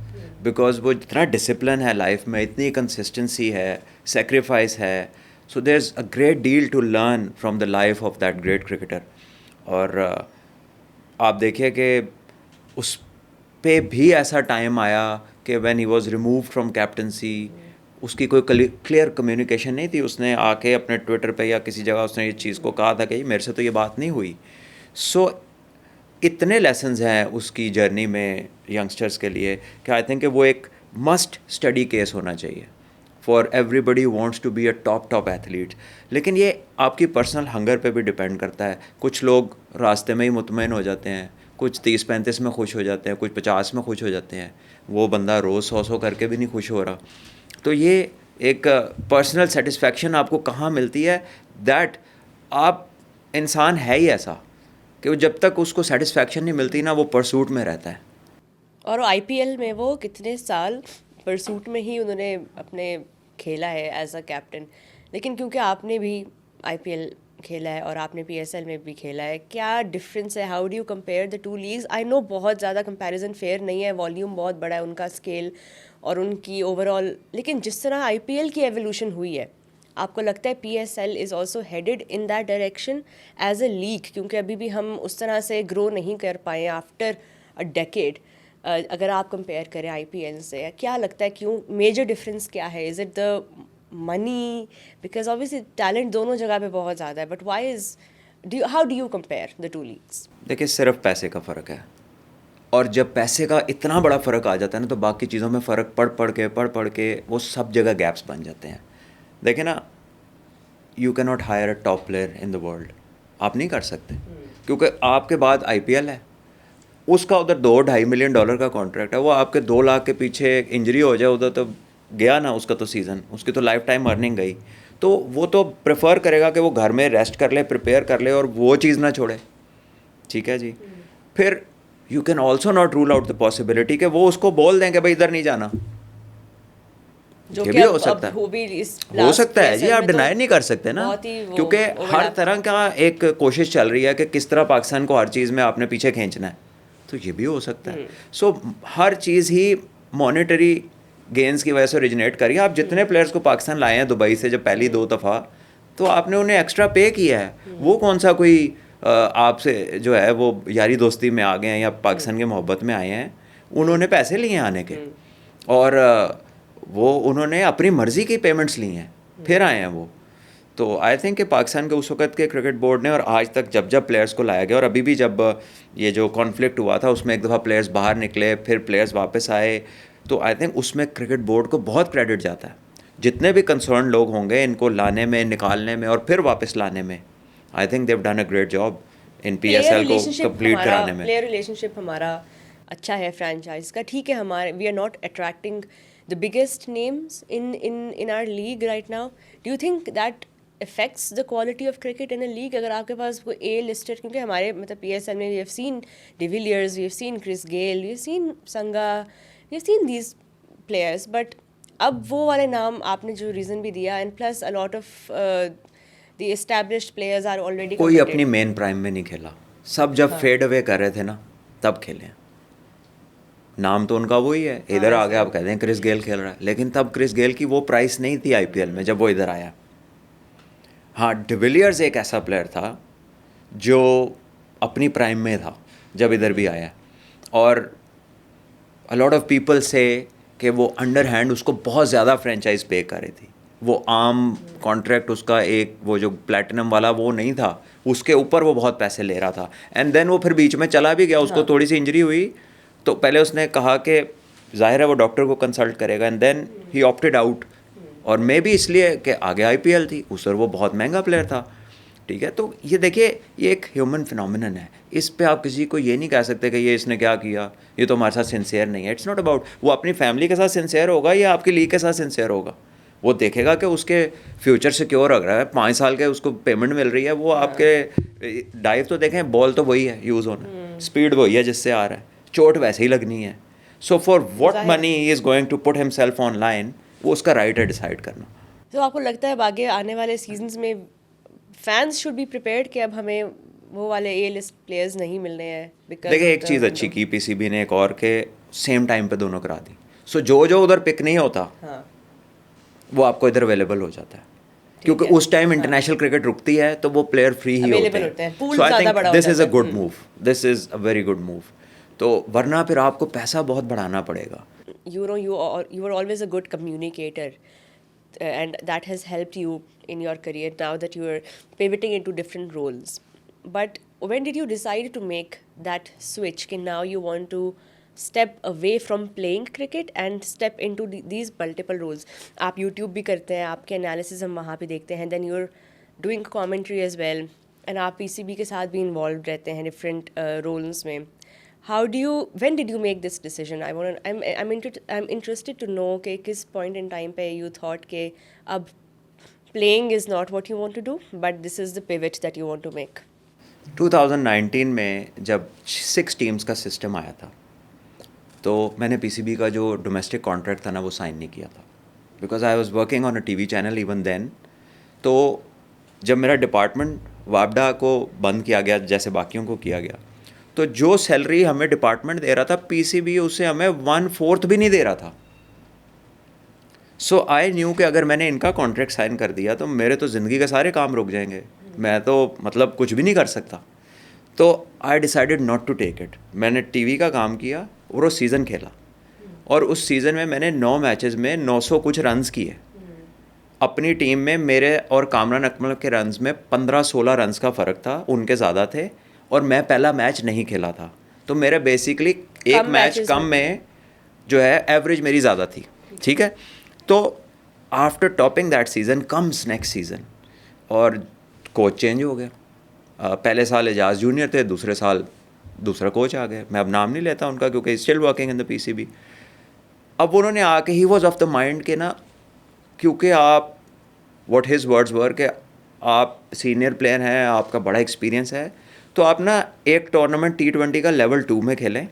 बिकॉज वो जितना डिसिप्लिन है लाइफ में, इतनी कंसिस्टेंसी है, सेक्रीफाइस है, so there is a great deal to learn from the life of that great cricketer. और आप देखिए कि उस पे भी ऐसा टाइम आया कि when he was removed from captaincy, उसकी कोई क्लियर कम्युनिकेशन नहीं थी। उसने आके अपने ट्विटर पे या किसी जगह उसने ये चीज़ को कहा था कि मेरे से तो ये बात नहीं हुई। सो इतने लेसन्स हैं उसकी जर्नी में यंगस्टर्स के लिए कि आई थिंक वो एक मस्ट स्टडी केस होना चाहिए for everybody wants to be a top athlete. लेकिन ये आपकी पर्सनल हंगर पे भी डिपेंड करता है। कुछ लोग रास्ते में ही मुतमईन हो जाते हैं, कुछ 30-35 में खुश हो जाते हैं, कुछ 50 में खुश हो जाते हैं। वो बंदा रोज़ 100 करके भी नहीं खुश हो रहा। तो ये एक पर्सनल सेटिस्फेक्शन आपको कहाँ मिलती है, दैट आप इंसान है ही ऐसा कि वो जब तक उसको सेटिस्फेक्शन नहीं मिलती ना, वो परसूट में रहता है। और आईपीएल में वो कितने साल परसूट में ही उन्होंने अपने खेला है एज अ कैप्टन। लेकिन क्योंकि आपने भी आईपीएल खेला है और आपने पीएसएल में भी खेला है, क्या डिफरेंस है? How do you compare the two leagues? I know बहुत ज़्यादा कंपैरिजन फेयर नहीं है, वॉल्यूम बहुत बड़ा है उनका, स्केल और उनकी ओवरऑल, लेकिन जिस तरह आईपीएल की एवोल्यूशन हुई है, आपको लगता है PSL is also headed in that direction as a league? क्योंकि अभी भी हम उस तरह से ग्रो नहीं कर पाए आफ्टर अ डेकेड। अगर आप कंपेयर करें आईपीएल से, क्या लगता है क्यों, मेजर डिफरेंस क्या है? Is it the money? Because obviously talent दोनों जगह पे बहुत ज़्यादा है, but why is how do you compare the two leagues? देखिए, सिर्फ पैसे का फ़र्क है, और जब पैसे का इतना बड़ा फ़र्क आ जाता है ना, तो बाकी चीज़ों में फ़र्क पढ़ के वो सब जगह गैप्स बन जाते हैं। देखिए ना, you can not hire a top player in the world, आप नहीं कर सकते, क्योंकि आपके बाद आईपीएल है, उसका उधर $2-2.5 मिलियन का कॉन्ट्रैक्ट है। वो आपके 2 लाख के पीछे इंजरी हो जाए उधर, तो गया ना उसका तो सीज़न, उसकी तो लाइफ टाइम अर्निंग गई। तो वो तो प्रेफर करेगा कि वो घर में रेस्ट कर ले, प्रिपेयर कर ले, और वो चीज़ ना छोड़े। ठीक है जी। फिर you can also not rule out the possibility कि वो उसको बोल दें कि भाई इधर नहीं जाना। जो ये कि भी अब हो सकता हो भी इस हो लास्ट सकता है जी, PSL आप में तो डिनाई नहीं कर सकते ना, बहुत ही वो क्योंकि हर overlap तरह का एक कोशिश चल रही है कि किस तरह पाकिस्तान को हर चीज़ में आपने पीछे खींचना है। तो ये भी हो सकता है। सो हर चीज़ ही मॉनेटरी गेंस की वजह से ओरिजिनेट करी। आप जितने प्लेयर्स को पाकिस्तान लाए हैं दुबई से जब पहली 2 दफ़ा, तो आपने उन्हें एक्स्ट्रा पे किया है। वो कौन सा कोई आपसे जो है वो यारी दोस्ती में आ गए हैं या पाकिस्तान की मोहब्बत में आए हैं? उन्होंने पैसे लिए आने के, और वो उन्होंने अपनी मर्ज़ी की पेमेंट्स ली हैं, फिर आए हैं वो। तो आई थिंक कि पाकिस्तान के उस वक्त के क्रिकेट बोर्ड ने, और आज तक जब जब प्लेयर्स को लाया गया, और अभी भी जब ये जो कॉन्फ्लिक्ट हुआ था उसमें एक दफ़ा प्लेयर्स बाहर निकले, फिर प्लेयर्स वापस आए, तो आई थिंक उसमें क्रिकेट बोर्ड को बहुत क्रेडिट जाता है। जितने भी कंसर्न लोग होंगे इनको लाने में, निकालने में और फिर वापस लाने में, I think they've done a great job in PSL को कंप्लीट कराने में। प्लेयर रिलेशनशिप हमारा अच्छा है फ्रैंचाइज का, ठीक है। हमारे we are not attracting the biggest names in our league right now. Do you think that affects the quality of cricket in a league? अगर आपके पास कोई A listed, क्योंकि हमारे मतलब PSL में we have seen De Villiers, we have seen Chris Gayle, we have seen Sangha, we have seen these players, but अब वो वाले नाम आपने जो रीज़न भी दिया, and plus a lot of the established players are already कोई committed. अपनी मेन प्राइम में नहीं खेला, सब जब फेड अवे कर रहे थे ना तब खेले हैं। नाम तो उनका वही है, इधर आ गया, आप कहते हैं क्रिस गेल खेल रहा है, लेकिन तब क्रिस गेल की वो प्राइस नहीं थी IPL में जब वो इधर आया। हाँ, डिविलियर्स एक ऐसा प्लेयर था जो अपनी प्राइम में था जब इधर भी आया, और अ लॉट ऑफ पीपल से कि वो अंडर हैंड उसको बहुत ज़्यादा फ्रेंचाइज पे कर रही थी। वो आम कॉन्ट्रैक्ट उसका एक वो जो प्लैटिनम वाला वो नहीं था, उसके ऊपर वो बहुत पैसे ले रहा था। एंड देन वो फिर बीच में चला भी गया, उसको थोड़ी सी इंजरी हुई, तो पहले उसने कहा कि जाहिर है वो डॉक्टर को कंसल्ट करेगा, and then he opted out. और मे भी इसलिए कि आगे IPL थी, उस और वो बहुत महंगा प्लेयर था, ठीक है। तो ये देखिए, ये एक ह्यूमन फिनोमिनन है, इस पे आप किसी को ये नहीं कह सकते कि ये इसने क्या किया, ये तो हमारे साथ सिंसियर नहीं है। इट्स नॉट अबाउट वो अपनी फैमिली के साथ सिंसियर होगा या आपकी लीग के साथ सिंसियर होगा, वो देखेगा कि उसके फ्यूचर सिक्योर हो रहा है, 5 साल के उसको पेमेंट मिल रही है, वो आपके डाइव तो देखें, बॉल तो वही है यूज़ होना, स्पीड वही है जिससे आ रहा है, चोट वैसे ही लगनी है। So for what money he is going to put himself online, वो उसका राइट है डिसाइड करना। तो आपको लगता है आगे आने वाले सीजन्स में फैंस शुड बी प्रिपेयर्ड कि अब हमें वो वाले A लिस्ट प्लेयर्स नहीं मिलने हैं? देखिए, एक चीज़ अच्छी की PCB ने, एक और के सेम टाइम पे दोनों करा दी। सो जो उधर पिक नहीं होता, हाँ, वो आपको इधर अवेलेबल हो जाता है, क्योंकि उस टाइम इंटरनेशनल क्रिकेट रुकती है तो वो प्लेयर फ्री ही होते हैं। पूल सो आई ज़्यादा थिंक बड़ा हो दिस इज़ अ जाता good move, this is a very good move. तो वरना फिर आपको पैसा बहुत बढ़ाना पड़ेगा। you know you were always a good communicator, and that has helped you in your career now that you are pivoting into different roles. But when did you decide to make that switch कि now you want to step away from playing cricket and step into these multiple roles? आप YouTube भी करते हैं, आपके analysis हम वहाँ पे देखते हैं, then you're doing commentary as well, and आप PCB के साथ भी involved रहते हैं different roles में. When did you make this decision? I'm interested to know कि किस point in time पे you thought कि अब playing is not what you want to do, but this is the pivot that you want to make. 2019 में जब 6 teams का system आया था, तो मैंने PCB का जो डोमेस्टिक कॉन्ट्रैक्ट था ना वो साइन नहीं किया था, because I was working on a TV channel even then. तो जब मेरा डिपार्टमेंट वापडा को बंद किया गया जैसे बाकियों को किया गया, तो जो सैलरी हमें डिपार्टमेंट दे रहा था, PCB उससे हमें 1/4 भी नहीं दे रहा था। सो आई न्यू कि अगर मैंने इनका कॉन्ट्रैक्ट साइन कर दिया तो मेरे तो ज़िंदगी के सारे काम रुक जाएंगे, मैं तो मतलब कुछ भी नहीं कर सकता। तो I decided not to take it. मैंने TV का काम किया और वो सीज़न खेला, और उस सीज़न में मैंने 9 मैचेस में 900 कुछ रन्स किए। अपनी टीम में मेरे और कामरान अकमल के रन्स में 15-16 रन्स का फ़र्क था, उनके ज़्यादा थे, और मैं पहला मैच नहीं खेला था। तो मेरे बेसिकली एक मैच कम में जो है एवरेज मेरी ज़्यादा थी, ठीक है। तो after topping that season comes next season, और कोच चेंज हो गया। पहले साल एजाज जूनियर थे, दूसरे साल दूसरा कोच आ गया, मैं अब नाम नहीं लेता उनका क्योंकि still working in the PCB। अब उन्होंने आके he was of the mind के ना, क्योंकि आप व्हाट हिज वर्ड्स वर के आप सीनियर प्लेयर हैं, आपका बड़ा एक्सपीरियंस है, तो आप ना एक टूर्नामेंट T20 का लेवल 2 में खेलें,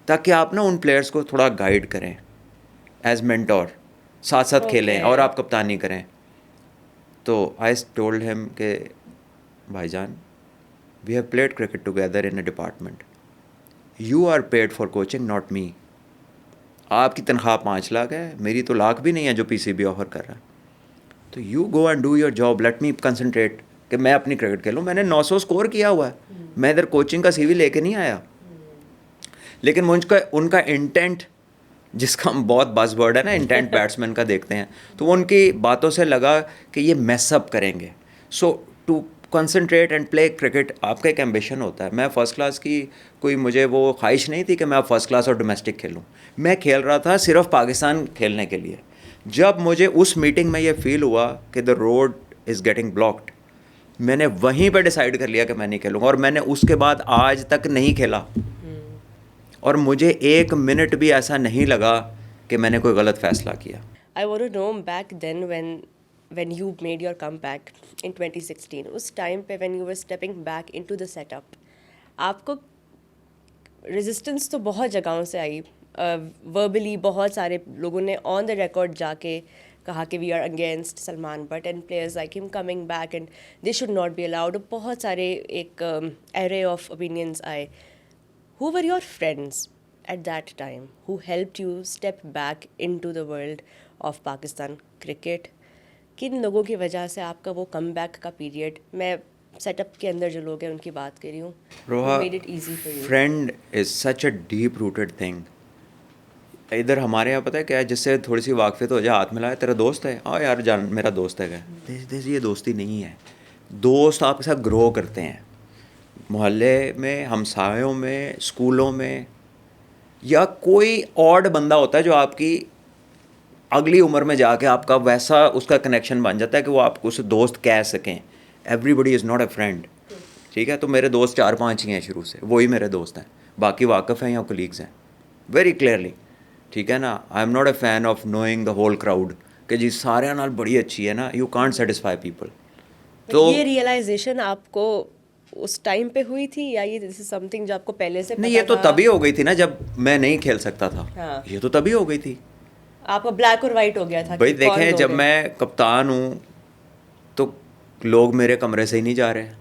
ताकि आप ना उन प्लेयर्स को थोड़ा गाइड करें एज मेंटोर, साथ साथ खेलें और आप कप्तानी करें। तो आई टोल्ड हिम कि भाईजान, we have played cricket together in a department, you are paid for coaching not me. आपकी तनख्वाह 5 लाख है, मेरी तो लाख भी नहीं है जो PCB ऑफर कर रहा है। तो you go and do your job, let me concentrate कि मैं अपनी क्रिकेट खेलूँ। मैंने 900 स्कोर किया हुआ है, मैं इधर कोचिंग का CV लेके नहीं आया। लेकिन मुझको उनका इंटेंट, जिसका हम बहुत बज़वर्ड है ना, इंटेंट बैट्समैन का देखते हैं, तो वो उनकी बातों से लगा कि ये मैसअप करेंगे. So to concentrate and play cricket, आपका एक एम्बिशन होता है. मैं फ़र्स्ट क्लास की कोई मुझे वो ख्वाहिश नहीं थी कि मैं फ़र्स्ट क्लास और डोमेस्टिक खेलूं. मैं खेल रहा था सिर्फ पाकिस्तान खेलने के लिए. जब मुझे उस मीटिंग में ये फील हुआ कि the road is getting blocked, मैंने वहीं पे डिसाइड कर लिया कि मैं नहीं खेलूँगा, और मैंने उसके बाद आज तक नहीं खेला. और मुझे एक मिनट भी ऐसा नहीं लगा कि मैंने कोई गलत फ़ैसला किया. I want to know back then when you made your comeback in 2016, उस टाइम पे when you were stepping back into the setup, आपको रेजिस्टेंस तो बहुत जगहों से आई. वर्बली बहुत सारे लोगों ने ऑन द रिकॉर्ड जाके कहा कि we are against Salman Butt and players like him coming back and they should not be allowed. बहुत सारे एक एरे ऑफ ओपिनियंस आए. Who were your friends at that time who helped you step back into the world of Pakistan cricket? किन लोगों की वजह से आपका वो कमबैक का पीरियड, मैं सेटअप के अंदर जो लोग हैं उनकी बात कर रही हूँ, रोहा, made it easy for you? Friend is such a deep rooted thing. इधर हमारे यहाँ पता है क्या है, जिससे थोड़ी सी वाकफियत हो जाए, हाथ मिलाए, तेरा दोस्त है, हाँ यार जान मेरा दोस्त है क्या, ये दोस्ती नहीं है. दोस्त आपके साथ ग्रो करते हैं, मोहल्ले में, हमसायों में, स्कूलों में, या कोई ऑड बंदा होता है जो आपकी अगली उम्र में जाके आपका वैसा उसका कनेक्शन बन जाता है कि वो आपको उसे दोस्त कह सकें. Everybody is not a friend. ठीक है, तो मेरे दोस्त 4-5 ही हैं शुरू से, वही मेरे दोस्त हैं. बाकी वाकिफ़ हैं या कोलीग्स हैं वेरी क्लियरली. ठीक है ना, I am not a fan of knowing the whole crowd कि जी सारे नाल बड़ी अच्छी है ना, यू कांट सेटिस्फाई पीपल. तो ये रियलाइजेशन आपको उस टाइम पे हुई थी या ये दिस इज समथिंग जो आपको पहले से नहीं, पता ये तो था? तभी हो गई थी ना जब मैं नहीं खेल सकता था. हाँ. ये तो तभी हो गई थी आपका ब्लैक और वाइट हो गया था भाई. कि कौन देखें, जब दोगे? मैं कप्तान हूँ तो लोग मेरे कमरे से ही नहीं जा रहे हैं.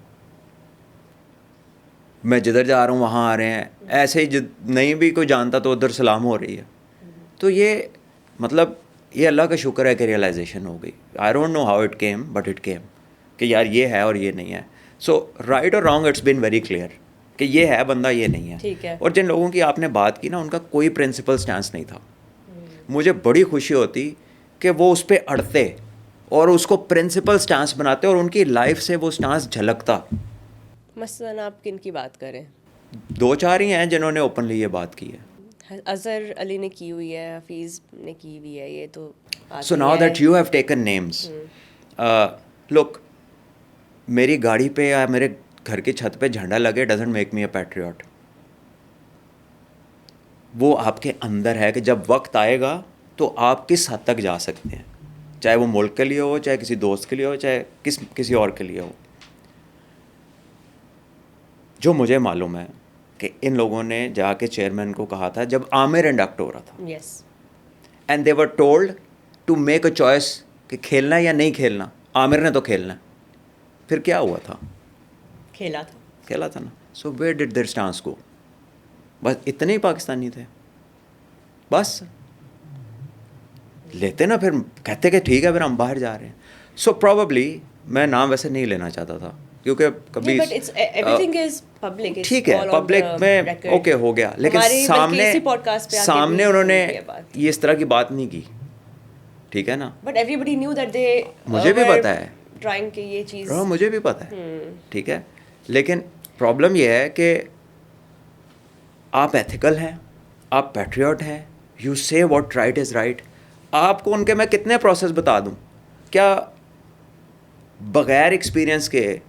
मैं जिधर जा रहा हूँ वहाँ आ रहे हैं. ऐसे ही नहीं भी कोई जानता तो उधर सलाम हो रही है. तो ये मतलब ये अल्लाह का शुक्र है कि रियलाइजेशन हो गई. I don't know how it came but it came कि यार ये है और ये नहीं है. सो राइट और wrong it's been very clear कि ये है बंदा, ये नहीं ठीक है. और जिन लोगों की आपने बात की ना, उनका कोई प्रिंसिपल स्टैंस नहीं था. मुझे बड़ी खुशी होती कि वो उस पर अड़ते और उसको प्रिंसिपल स्टांस बनाते और उनकी लाइफ से वो स्टांस झलकता. मसलन आप किन की बात करें? 2-4 ही हैं जिन्होंने ओपनली ये बात की है. अजहर अली ने की हुई है, हफीज़ ने की हुई है, ये तो so now that you have taken names, look, मेरी गाड़ी पे या मेरे घर की छत पे झंडा लगे doesn't make me a patriot. वो आपके अंदर है कि जब वक्त आएगा तो आप किस हद तक जा सकते हैं, चाहे वो मुल्क के लिए हो, चाहे किसी दोस्त के लिए हो, चाहे किसी और के लिए हो. जो मुझे मालूम है कि इन लोगों ने जाके चेयरमैन को कहा था जब आमिर इंडक्ट हो रहा था, yes, and they were told to make a choice कि खेलना है या नहीं खेलना. आमिर ने तो खेलना है. फिर क्या हुआ था? खेला था ना. So where did their stance go? बस इतने ही पाकिस्तानी थे, बस लेते ना, फिर कहते कि ठीक है फिर हम बाहर जा रहे हैं. सो प्रोबेबली मैं नाम वैसे नहीं लेना चाहता था क्योंकि कभी but it's everything is public. ठीक है, पब्लिक में ओके हो गया, लेकिन सामने उन्होंने ये इस तरह की बात नहीं की. ठीक है ना, but everybody knew that they, मुझे भी पता है, ट्राइंग कि ये चीज़, मुझे भी पता है. ठीक है, लेकिन प्रॉब्लम ये है कि आप एथिकल हैं, आप पैट्रियट हैं, यू से व्हाट राइट इज़ राइट. आपको उनके मैं कितने प्रोसेस बता दूं, क्या बग़ैर एक्सपीरियंस के,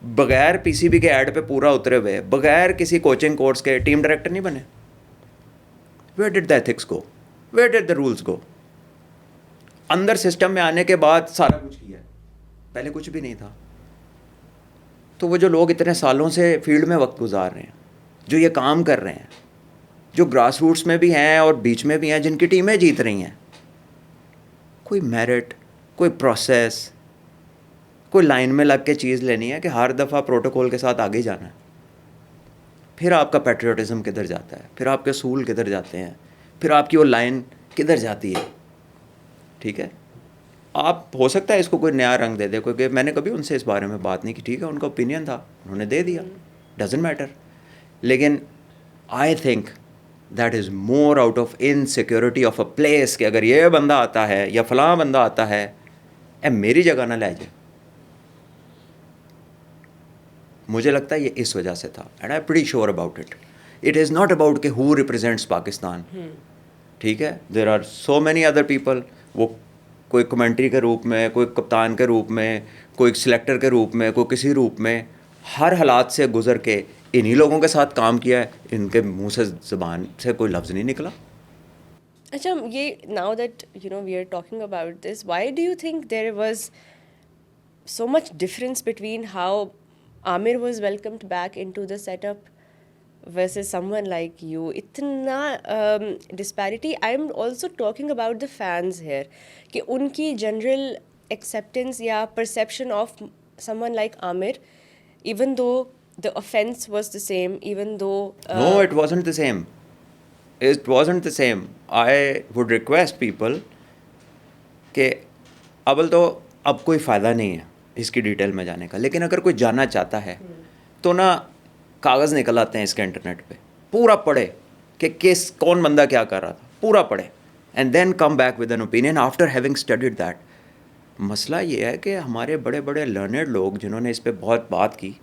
बग़ैर पीसीबी के ऐड पे पूरा उतरे हुए, बग़ैर किसी कोचिंग कोर्स के टीम डायरेक्टर नहीं बने? Where did the ethics go, where did the rules go? अंदर सिस्टम में आने के बाद सारा कुछ किया, पहले कुछ भी नहीं था. तो वो जो लोग इतने सालों से फील्ड में वक्त गुजार रहे हैं, जो ये काम कर रहे हैं, जो ग्रास रूट्स में भी हैं और बीच में भी हैं, जिनकी टीमें जीत रही हैं, कोई मेरिट, कोई प्रोसेस, कोई लाइन में लग के चीज़ लेनी है कि हर दफ़ा प्रोटोकॉल के साथ आगे जाना है. फिर आपका पैट्रियटिज़म किधर जाता है, फिर आपके असूल किधर जाते हैं, फिर आपकी वो लाइन किधर जाती है. ठीक है, आप हो सकता है इसको कोई नया रंग दे दे, क्योंकि मैंने कभी उनसे इस बारे में बात नहीं की. ठीक है, उनका ओपिनियन था, उन्होंने दे दिया, डजेंट मैटर. लेकिन आई think that is more out of insecurity of a place कि अगर ये बंदा आता है या फलां बंदा आता है मेरी जगह ना ले जाए। मुझे लगता है ये इस वजह से था and I am pretty sure about it. It is not about कि हु रिप्रेजेंट्स पाकिस्तान, ठीक है, there are so many other people. वो कोई कमेंट्री के रूप में, कोई कप्तान के रूप में, कोई सिलेक्टर के रूप में, कोई किसी रूप में, हर हालात से गुजर के इन्हीं लोगों के साथ काम किया है। इनके मुंह से ज़बान से कोई लफ्ज़ नहीं निकला। अच्छा, ये now that we are talking about this, why do you think there was so much difference between how Amir was welcomed back into the setup versus someone like you? Itna disparity. I'm also talking about the fans here कि उनकी general acceptance या perception of someone like Amir, even though the offense was the same, even though No, it wasn't the same. It wasn't the same. I would request people कि अव्वल तो अब कोई फ़ायदा नहीं है इसकी डिटेल में जाने का, लेकिन अगर कोई जानना चाहता है तो ना कागज़ निकल आते हैं इसके इंटरनेट पे, पूरा पढ़े कि किस कौन बंदा क्या कर रहा था, पूरा पढ़े and then come back with an opinion after having studied that. मसला ये है कि हमारे बड़े बड़े लर्नर्ड लोग जिन्होंने इस पर बहुत बात की,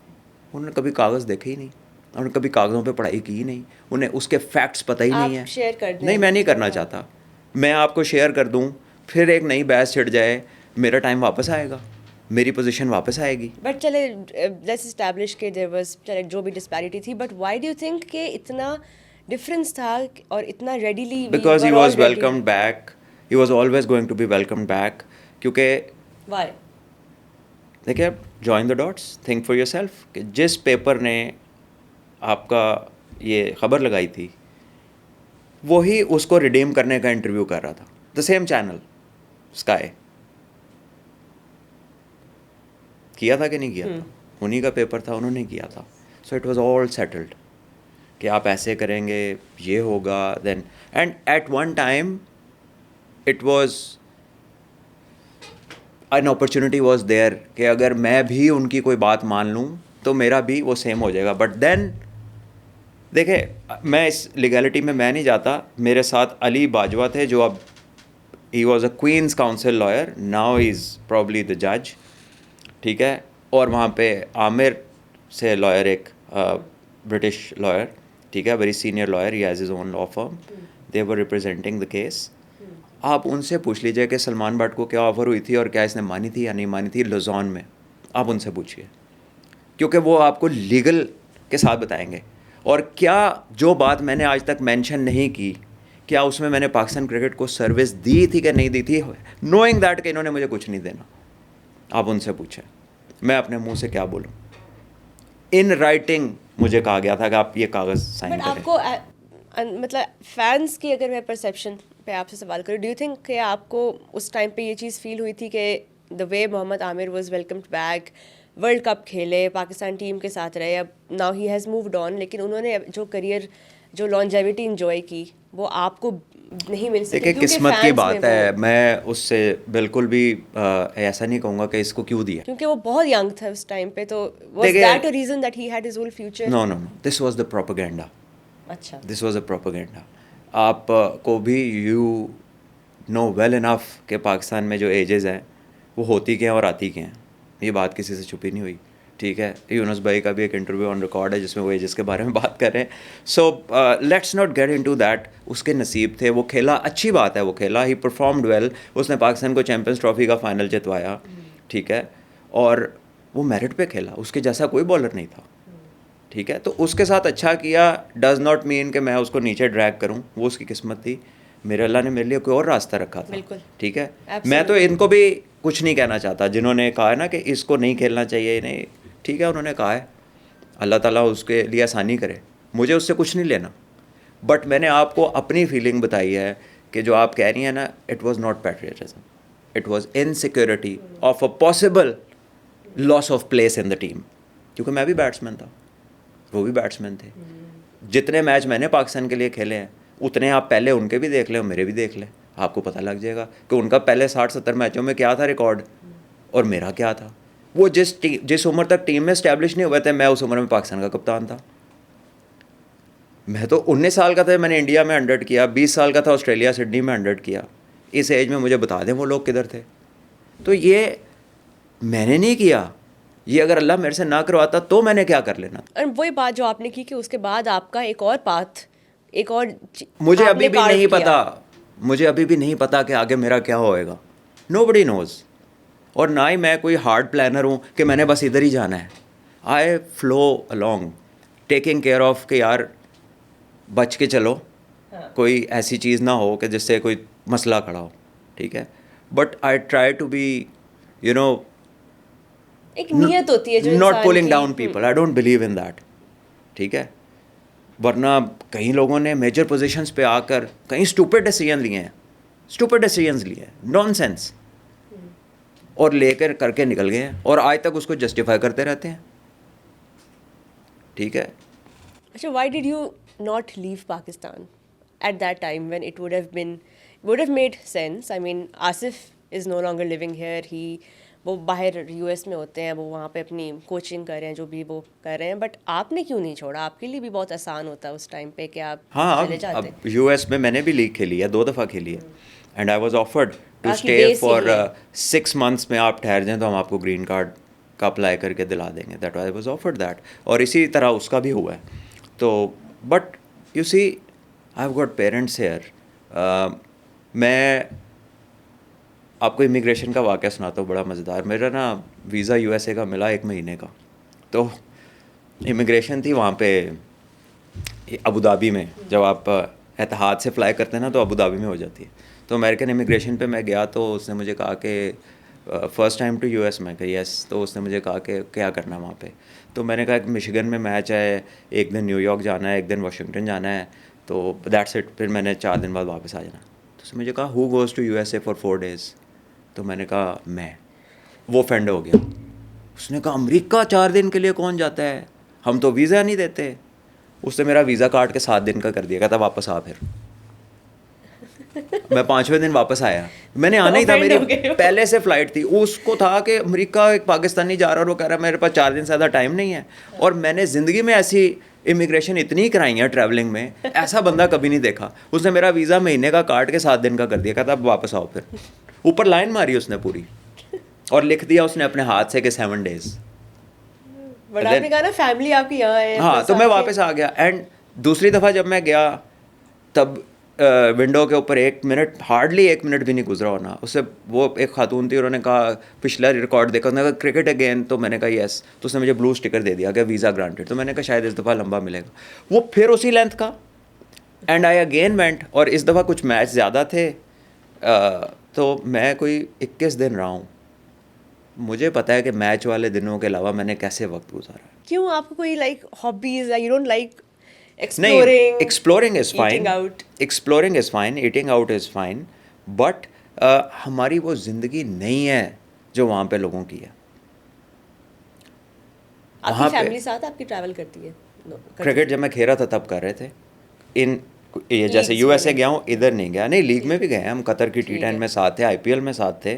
उन्होंने कभी कागज़ देखे ही नहीं, उन्होंने कभी कागज़ों पे पढ़ाई की ही नहीं, उन्हें उसके फैक्ट्स पता ही नहीं है। शेयर कर दें। नहीं, मैं नहीं करना चाहता। मैं आपको शेयर कर दूं, फिर एक नई बहस छिड़ जाए, मेरा टाइम वापस आएगा, मेरी पोजीशन वापस आएगी। बट चले लेट्स एस्टैब्लिश के देयर वाज, चले जो भी डिस्पैरिटी थी, but why do you think कि इतना डिफरेंस था और इतना readily? Because he was welcomed back, he was always going to be welcomed back. क्योंकि व्हाई? देखिए, join the dots, think for yourself कि जिस पेपर ने आपका ये खबर लगाई थी वही उसको रिडीम करने का इंटरव्यू कर रहा था। द सेम चैनल स्काई किया था कि नहीं किया था, उन्हीं का पेपर था, उन्होंने किया था। So it was all settled कि आप ऐसे करेंगे, ये होगा, then and at one time it was an opportunity was there कि अगर मैं भी उनकी कोई बात मान लूँ तो मेरा भी वो सेम हो जाएगा। बट देन देखिए, मैं इस लीगैलिटी में मैं नहीं जाता। मेरे साथ अली बाजवा थे जो अब he was a Queen's Counsel lawyer, now he is probably the जज, ठीक है। और वहाँ पे आमिर से लॉयर, एक ब्रिटिश लॉयर, ठीक है, very senior lawyer, he has his own law firm, they were representing the case. आप उनसे पूछ लीजिए कि सलमान भट्ट को क्या ऑफ़र हुई थी और क्या इसने मानी थी या नहीं मानी थी लुज़ॉन में, आप उनसे पूछिए, क्योंकि वो आपको लीगल के साथ बताएंगे। और क्या जो बात मैंने आज तक मेंशन नहीं की, क्या उसमें मैंने पाकिस्तान क्रिकेट को सर्विस दी थी कि नहीं दी थी, नोइंग दैट कि इन्होंने मुझे कुछ नहीं देना, आप उनसे पूछें। मैं अपने मुंह से क्या बोलूं? इन राइटिंग मुझे कहा गया था कि आप ये कागज़ साइन बट करें। आपको मतलब फैंस की अगर मैं परसेप्शन पे आपसे सवाल करूँ, डू यू थिंक कि आपको उस टाइम पे ये चीज़ फील हुई थी कि the way Mohammad Amir was welcomed back, world cup खेले, पाकिस्तान टीम के साथ रहे, अब now he has moved on, लेकिन उन्होंने जो करियर, जो लॉन्जेविटी इंजॉय की, वो आपको नहीं मिल सकी? देखिए, क्योंकि किस्मत की fans बात में है, वो, मैं उससे बिल्कुल भी ऐसा नहीं कहूँगा कि इसको क्यों दिया। क्योंकि वो बहुत यंग था उस टाइम पे, तो वाज देखिए, that a reason that he had his whole future? No no no, this was the propaganda, अच्छा, दिस वाज अ प्रोपेगेंडा। आप को भी यू नो वेल इनफ कि पाकिस्तान में जो एजेस हैं वो होती क्या हैं और आती क्या हैं, ये बात किसी से छुपी नहीं हुई, ठीक है। यूनुस भाई का भी एक इंटरव्यू ऑन रिकॉर्ड है जिसमें वो एजेस के बारे में बात कर रहे हैं। So let's not get into that. उसके नसीब थे, वो खेला, अच्छी बात है, वो खेला, ही परफॉर्म्ड वेल, उसने पाकिस्तान को चैम्पियंस ट्रॉफी का फाइनल जितवाया, ठीक है, और वो मेरिट पे खेला, उसके जैसा कोई बॉलर नहीं था, ठीक है। तो उसके साथ अच्छा किया डज़ नॉट मीन कि मैं उसको नीचे ड्रैग करूं, वो उसकी किस्मत थी। मेरे अल्लाह ने मेरे लिए कोई और रास्ता रखा था, बिल्कुल, ठीक है। Absolutely. मैं तो इनको भी कुछ नहीं कहना चाहता जिन्होंने कहा है ना कि इसको नहीं खेलना चाहिए, नहीं, ठीक है, उन्होंने कहा है, अल्लाह ताला उसके लिए आसानी करे, मुझे उससे कुछ नहीं लेना। बट मैंने आपको अपनी फीलिंग बताई है कि जो आप कह रही हैं ना, it was not patriotism, it was insecurity of a possible loss of place in the team, क्योंकि मैं भी बैट्समैन था, वो भी बैट्समैन थे। जितने मैच मैंने पाकिस्तान के लिए खेले हैं उतने आप पहले उनके भी देख लें और मेरे भी देख लें, आपको पता लग जाएगा कि उनका पहले 60-70 मैचों में क्या था रिकॉर्ड और मेरा क्या था। वो जिस उम्र तक टीम में इस्टेब्लिश नहीं हुए थे, मैं उस उम्र में पाकिस्तान का कप्तान था। मैं तो 19 साल का था, मैंने इंडिया में 100 किया, 20 साल का था ऑस्ट्रेलिया सिडनी में 100 किया। इस एज में मुझे बता दें वो लोग किधर थे। तो ये मैंने नहीं किया, ये अगर अल्लाह मेरे से ना करवाता तो मैंने क्या कर लेना। और वही बात जो आपने की कि उसके बाद आपका एक और पाथ, एक और मुझे आपने अभी भी carve नहीं किया। पता, मुझे अभी भी नहीं पता कि आगे मेरा क्या होएगा। Nobody nose. और ना ही मैं कोई हार्ड प्लानर हूँ कि मैंने बस इधर ही जाना है। आई flow along taking care of कि यार बच के चलो, हाँ। कोई ऐसी चीज़ ना हो कि जिससे कोई मसला खड़ा हो, ठीक है। But I try to be you know एक नियत होती है जो नॉट इंसान पुलिंग की। Down people, I don't believe in that, ठीक है। वरना कई लोगों ने मेजर पोजीशंस पे आकर कई स्टूपिड डिसीजन लिए हैं, स्टूपिड डिसीजंस लिए हैं, नॉनसेंस, और लेकर करके निकल गए हैं और आज तक उसको जस्टिफाई करते रहते हैं, ठीक है। अच्छा, why did you not leave Pakistan at that time when it would have made sense? I mean, Asif is no longer living here. वो बाहर यूएस में होते हैं, वो वहाँ पे अपनी कोचिंग कर रहे हैं, जो भी वो कर रहे हैं, बट आपने क्यों नहीं छोड़ा? आपके लिए भी बहुत आसान होता है उस टाइम पे कि आप हाँ, चले जाते। अब यूएस में मैंने भी लीग खेली है, 2 दफ़ा खेली है, and I was offered to आपकी स्टे base फॉर यही है। 6 मंथ्स में आप ठहर जाएं तो हम आपको ग्रीन कार्ड का अप्लाई करके दिला देंगे। That I was offered that, और इसी तरह उसका भी हुआ है। तो but you see I have got parents here. मैं आपको इमिग्रेशन का वाक़या सुनाता हूँ, बड़ा मज़ेदार। मेरा ना वीज़ा यूएसए का मिला 1 महीने का, तो इमिग्रेशन थी वहाँ पे अबू धाबी में। जब आप एतिहाद से फ़्लाई करते हैं ना तो अबू धाबी में हो जाती है। तो अमेरिकन इमिग्रेशन पे मैं गया तो उसने मुझे कहा कि फ़र्स्ट टाइम टू यूएस, में कहा यस। तो उसने मुझे कहा कि क्या करना है वहाँ पे। तो मैंने कहा कि मिशिगन में मैच है, एक दिन न्यूयॉर्क जाना है, एक दिन वाशिंगटन जाना है, तो दैट्स इट, फिर मैंने 4 दिन बाद वापस आ जाना। तो उसने मुझे कहा who goes to USA for 4 days. तो मैंने कहा मैं, वो ऑफेंड हो गया। उसने कहा अमेरिका 4 दिन के लिए कौन जाता है, हम तो वीज़ा नहीं देते। उसने मेरा वीज़ा काट के 7 दिन का कर दिया, कहता वापस आ। फिर मैं 5वें दिन वापस आया। मैंने आना ही था, Offend मेरी हो गए हो। पहले से फ़्लाइट थी। उसको था कि अमेरिका एक पाकिस्तानी जा रहा है और वो कह रहा है मेरे पास 4 दिन से ज़्यादा टाइम नहीं है। और मैंने ज़िंदगी में ऐसी इमिग्रेशन इतनी कराई है ट्रैवलिंग में, ऐसा बंदा कभी नहीं देखा। उसने मेरा वीज़ा महीने का काट के 7 दिन का कर दिया, कहता अब वापस आओ। फिर ऊपर लाइन मारी उसने पूरी, और लिख दिया उसने अपने हाथ से कि 7 डेज़। बट आपने कहा ना फैमिली आपकी यहाँ है। हाँ, बस तो मैं आपके- वापस आ गया। एंड दूसरी दफ़ा जब मैं गया तब विंडो के ऊपर 1 मिनट, हार्डली 1 मिनट भी नहीं गुजरा होना, उससे वो एक खातून थी, उन्होंने कहा पिछला रिकॉर्ड देखा, उन्होंने कहा क्रिकेट अगेन। तो मैंने कहा यस। तो उसने मुझे ब्लू स्टिकर दे दिया कि वीज़ा ग्रांटेड। तो मैंने कहा शायद इस दफ़ा लंबा मिलेगा। वो फिर उसी लेंथ का, एंड आई अगेन वेंट। और इस दफ़ा कुछ मैच ज़्यादा थे, तो मैं कोई 21 दिन रहा हूँ। मुझे पता है कि मैच वाले दिनों के अलावा मैंने कैसे वक्त गुजारा। क्यों, आपको कोई लाइक हॉबीज या यू डोंट लाइक नहीं, exploring? Exploring is fine, eating out? Exploring is fine, eating out is fine, but हमारी वो ज़िंदगी नहीं है जो वहाँ पे लोगों की है। वहाँ आपकी पे फैमिली साथ आपकी ट्रैवल करती है? No, करती क्रिकेट जब मैं खेल रहा था तब कर रहे थे। ये जैसे Leagues यूएसए में? गया हूँ, इधर नहीं गया। नहीं, लीग में भी गए हैं हम, कतर की ठीक T10 है। में साथ थे, आईपीएल में साथ थे,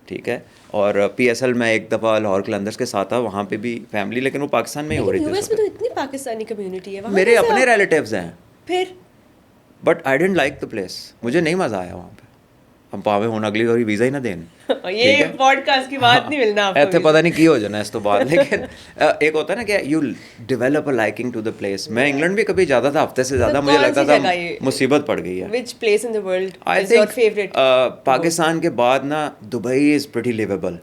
ठीक है। और पीएसएल में एक दफ़ा लाहौर कलंदर्स के साथ था, वहाँ पे भी फैमिली, लेकिन वो पाकिस्तान में ही हो लेकिन रही थी यूएस उस में तो वक्त। इतनी पाकिस्तानी कम्युनिटी है वहाँ मेरे कैसे अपने आप- रिलेटिव्स हैं, फिर but I don't like the place. मुझे नहीं मज़ा आया वहाँ पे। हम पावे हुन अगली बारी वीज़ा ही ना देन, ये पॉडकास्ट की बात नहीं मिलना आपको ਇੱਥੇ visa। पता नहीं की हो जाना इस तो बाद। लेकिन एक होता है ना कि you develop a liking to the place. मैं इंग्लैंड भी कभी जाता था, हफ्ते से ज़्यादा, तो मुझे कौन लगता सी था जगह ये? मुसीबत पड़ गई है। Which place in the world I is your think favorite? Pakistan के बाद ना दुबई इज़ प्रीटी लिवेबल।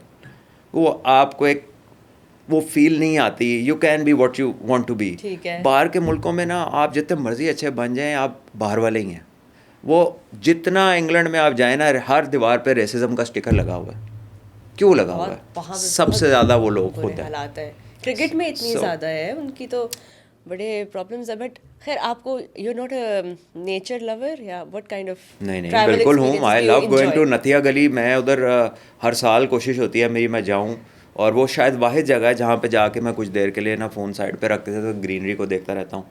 वो आपको एक वो फील नहीं आती, you can be what you want to be. ठीक है। बाहर के मुल्कों में ना आप जितने मर्जी अच्छे बन जाएं, आप बाहर वाले ही हैं। वो जितना इंग्लैंड में आप जाए ना, हर दीवार पे रेसिज्म का स्टिकर लगा हुआ है। क्यों लगा हुआ बहुत है? वहाँ पे सबसे बहुत ज़्यादा वो लोग बुरे खुद हैं। हालात है। क्रिकेट में इतनी So- ज़्यादा है उनकी, तो बड़े प्रॉब्लम्स है। बट खैर, आपको you are not a nature lover या व्हाट काइंड ऑफ नहीं नहीं, बिल्कुल हूँ। आई लव गोइंग टू नथिया गली। मैं उधर हर साल कोशिश होती है मेरी, मैं जाऊँ। और वो शायद वाहिद जगह है जहाँ पे जाके मैं कुछ देर के लिए ना फ़ोन साइड पे रखते थे तो ग्रीनरी को देखता रहता हूँ,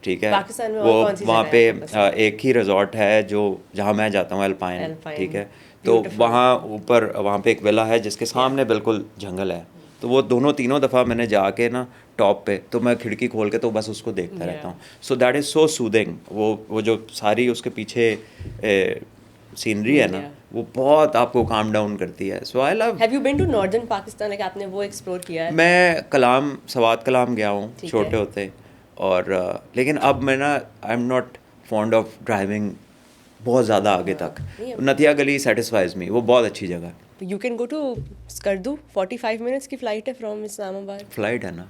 ठीक है। पाकिस्तान में और वो कौन सी वहाँ जगह पे है आपको पसंद? एक ही रिजॉर्ट है जो जहाँ मैं जाता हूँ, अल्पाइन, Alpine, ठीक है। तो beautiful. वहाँ ऊपर वहाँ पे एक विला है जिसके सामने बिल्कुल जंगल है। तो वो दोनों तीनों दफ़ा मैंने जाके ना टॉप पे, तो मैं खिड़की खोल के तो बस उसको देखता रहता हूँ. So that is so soothing. वो जो सारी उसके पीछे सीनरी है ना, वो बहुत आपको काम डाउन करती है. So I love. Have you been to northern Pakistan, like आपने वो एक्सप्लोर किया है? मैं कलाम, सवात कलाम गया हूँ ठीक छोटे है। होते. और लेकिन अब मैं ना, I am not fond of driving बहुत ज़्यादा आगे तक. नहीं, नथिया गली सेटिस्फाइज मी, वो बहुत अच्छी जगह है. You can go to Skardu, 45 minutes की फ़्लाइट है फ्रॉम इस्लामाबाद. फ्लाइट है ना,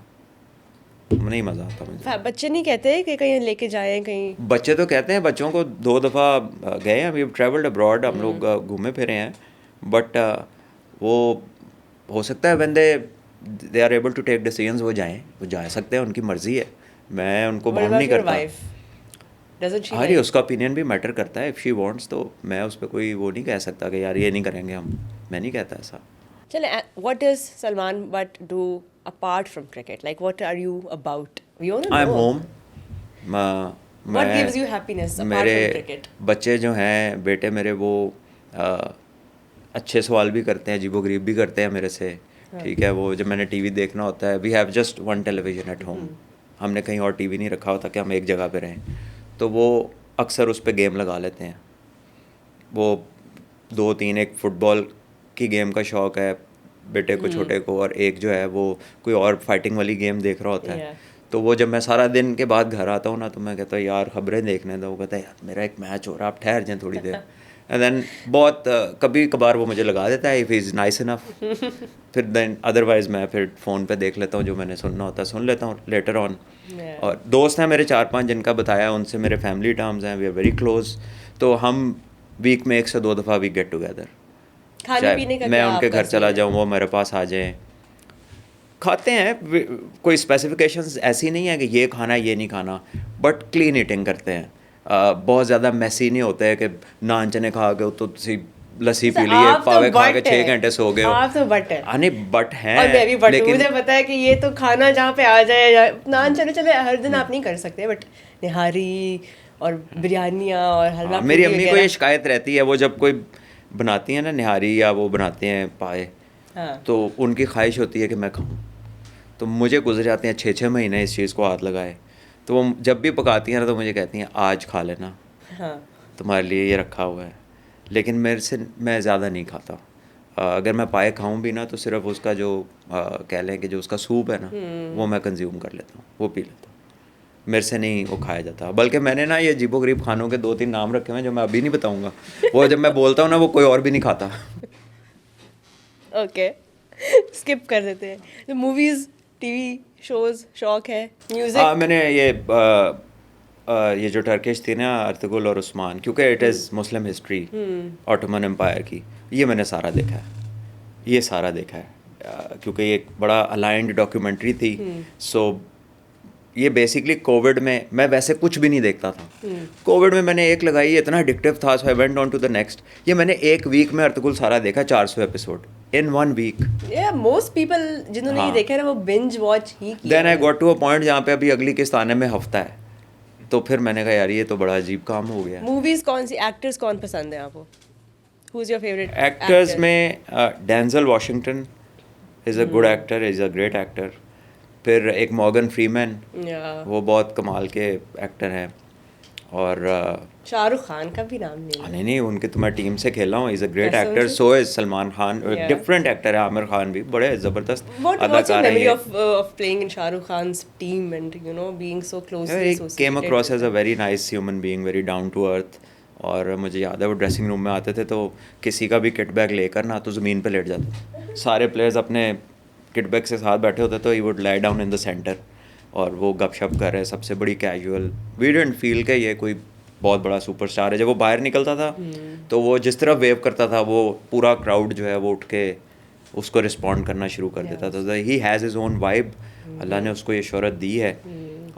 नहीं मज़ा आता मुझे. बच्चे नहीं कहते कि कहीं लेके जाएं कहीं? बच्चे तो कहते हैं, बच्चों को 2 दफ़ा गए हैं, वी ट्रैवल्ड अब्रॉड, हम लोग घूमे फिरे हैं. बट वो हो सकता है when they are able to take decisions, वो जाएं, वो जा सकते हैं, उनकी मर्ज़ी है. मैं उनको What बाउंड about नहीं your करता. wife? Doesn't she हाँ जी, like? उसका ओपिनियन भी मैटर करता है. इफ़ शी वांट्स, तो मैं उस पर कोई वो नहीं कह सकता कि यार ये नहीं करेंगे हम. मैं नहीं कहता ऐसा. चले, what does Salman Butt do apart from cricket? Like, what are you about? We want to I am know. Home. What gives you happiness apart मेरे from cricket? बच्चे जो हैं, बेटे मेरे, वो अच्छे सवाल भी करते हैं, अजीबो-गरीब भी करते हैं मेरे से. ठीक है, वो जब मैंने टीवी देखना होता है, we have just one television at home. हमने कहीं और टीवी नहीं रखा होता कि हम एक जगह पे रहें. तो वो अक्सर उस पे गेम लगा लेते हैं. वो 2-3, एक फ़ुटबॉल की गेम का शौक़ है बेटे को, छोटे को, और एक जो है वो कोई और फाइटिंग वाली गेम देख रहा होता है. Yeah. तो वो जब मैं सारा दिन के बाद घर आता हूँ ना, तो मैं कहता हूँ यार खबरें देखने दो. वो कहता है यार मेरा एक मैच हो रहा है, आप ठहर जाएं थोड़ी देर. एंड देन बहुत कभी कभार वो मुझे लगा देता है, इफ़ इज़ नाइस इनफ. फिर देन अदरवाइज़ मैं फिर फ़ोन पे देख लेता हूँ, जो मैंने सुनना होता है सुन लेता हूँ लेटर ऑन. Yeah. और दोस्त हैं मेरे 4-5 जिनका बताया, उनसे मेरे फैमिली टर्म्स हैं, वी आर वेरी क्लोज. तो हम वीक में 1 से 2 दफ़ा वी गेट टुगेदर. खाने पीने का मैं क्या उनके आपका घर चला सीन है? जाऊँ, वो मेरे पास आ जाएं, खाते हैं. कोई स्पेसिफिकेशंस ऐसी नहीं है कि ये खाना ये नहीं खाना, बट क्लीन ईटिंग करते हैं. बहुत ज़्यादा मैसी नहीं होता है कि नान चने खा के तो तुसी लस्सी पी ली है, आप तो पावे खा के बट 6 है। घंटे सो गए हो. आप तो बट है. हाँ नहीं, बट हैं. और मैं भी बट हूँ. लेकिन मुझे पता है कि ये तो खाना जहाँ पे आ जाए नान चले चले हर दिन आप नहीं कर सकते, बट निहारी और बिरयानियाँ और हलवा मेरी पूरी अम्मी को वगैरह. ये शिकायत रहती है, वो जब कोई बनाती है ना निहारी या वो बनाते हैं पाए, हाँ. तो उनकी ख्वाहिश होती है कि मैं खाऊं. तो मुझे गुजर जाते हैं 6-6 महीने इस चीज़ को हाथ लगाए. तो वो जब भी पकाती हैं ना, तो मुझे कहती हैं आज खा लेना, हाँ. तुम्हारे लिए ये रखा हुआ है. लेकिन मेरे से मैं ज़्यादा नहीं खाता. अगर मैं पाए खाऊं भी ना, तो सिर्फ उसका जो कह लें कि जो उसका सूप है ना, वो मैं कंज्यूम कर लेता हूँ, वो पी लेता हूँ. मेरे से नहीं वो खाया जाता. बल्कि मैंने ना ये अजीबो-गरीब खानों के 2-3 नाम रखे हुए हैं जो मैं अभी नहीं बताऊँगा. वो जब मैं बोलता हूँ ना, वो कोई और भी नहीं खाता. ओके. स्किप कर देते हैं. तो मूवीज, टीवी शोज शौक है, म्यूजिक? मैंने ये जो टर्किश थी ना, अर्तुगरुल और उस्मान, क्योंकि it is Muslim history, Ottoman Empire की, ये मैंने सारा देखा है. ये सारा देखा है क्योंकि ये एक बड़ा अलाइंड डॉक्यूमेंट्री थी. सो ये बेसिकली कोविड में, मैं वैसे कुछ भी नहीं देखता था. कोविड में मैंने एक लगाई, इतना एडिक्टिव था, so I went on to the next. ये मैंने एक वीक में अर्तुगरुल सारा देखा, 400 एपिसोड इन 1 वीक. या मोस्ट पीपल जिन्होंने ये हाँ. देखा है ना, वो बिंज वॉच ही किया. Then I got to a point जहाँ पे अभी अगली किस्त आने में हफ्ता है, तो फिर मैंने कहा यार ये तो बड़ा अजीब काम हो गया. मूवीज कौन सी, एक्टर्स कौन पसंद है आपको? Who is your favourite actors में Denzel Washington is a good actor, is a great actor. फिर एक मॉर्गन फ्रीमैन, वो बहुत कमाल के एक्टर हैं. और शाहरुख खान का भी नाम नहीं नहीं नहीं, उनकी तो मैं टीम से खेला हूँ, इज़ अ ग्रेट कसम एक्टर. से? So is Salman Khan, Yeah. Different actor है. आमिर खान भी बड़े ज़बरदस्त What's your अदाकार हैं memory ये. of playing in Shah Rukh Khan's team and being so closely He associated? came across with as a very nice human being, very down to earth. और मुझे याद है वो ड्रेसिंग रूम में आते थे तो किसी का भी किट बैग लेकर ना, तो ज़मीन पे लेट जाते. सारे प्लेयर्स अपने किट बैग से साथ बैठे होते, तो he would lie down in the centre, और वो गपशप कर रहे, सबसे बड़ी कैजुअल. वी डिडंट फील कि ये कोई बहुत बड़ा सुपरस्टार है. जब वो बाहर निकलता था तो वो जिस तरह वेव करता था, वो पूरा क्राउड जो है वो उठ के उसको रिस्पॉन्ड करना शुरू कर देता था. He has his own vibe. अल्लाह ने उसको ये शोहरत दी है,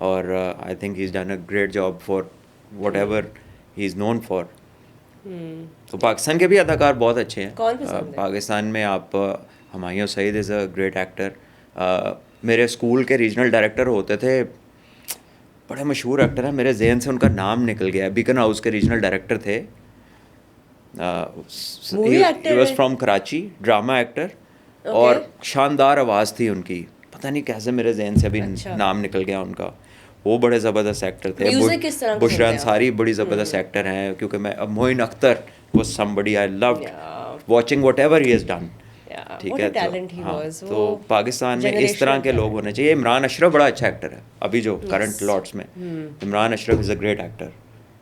और I think he is done a great job for whatever he is known for. तो पाकिस्तान के भी अदाकार बहुत अच्छे हैं. कौन पसंद है? पाकिस्तान में आप Humayun Saeed is a great actor. मेरे स्कूल के रीजनल डायरेक्टर होते थे, बड़े मशहूर एक्टर हैं, मेरे जहन से उनका नाम निकल गया. बीकन हाउस के रीजनल डायरेक्टर थे. Movie actor ही वाज है? फ्रॉम कराची, ड्रामा एक्टर, और शानदार आवाज़ थी उनकी. पता नहीं कैसे मेरे जहन से अभी अच्छा। नाम निकल गया उनका, वो बड़े ज़बरदस्त एक्टर थे। Music किस तरह का बुशरा सुनते हैं आप? अंसारी बड़ी ज़बरदस्त एक्टर हैं, क्योंकि मैं अब मोइन अख्तर वो somebody I loved Yeah. Watching whatever he has done. Yeah, ठीक what है, a talent he हाँ, was. तो वो पाकिस्तान में इस तरह generational के लोग talent. होने चाहिए। इमरान अशरफ बड़ा अच्छा एक्टर है अभी जो Yes. करंट लॉट्स में, Imran Ashraf is a great actor,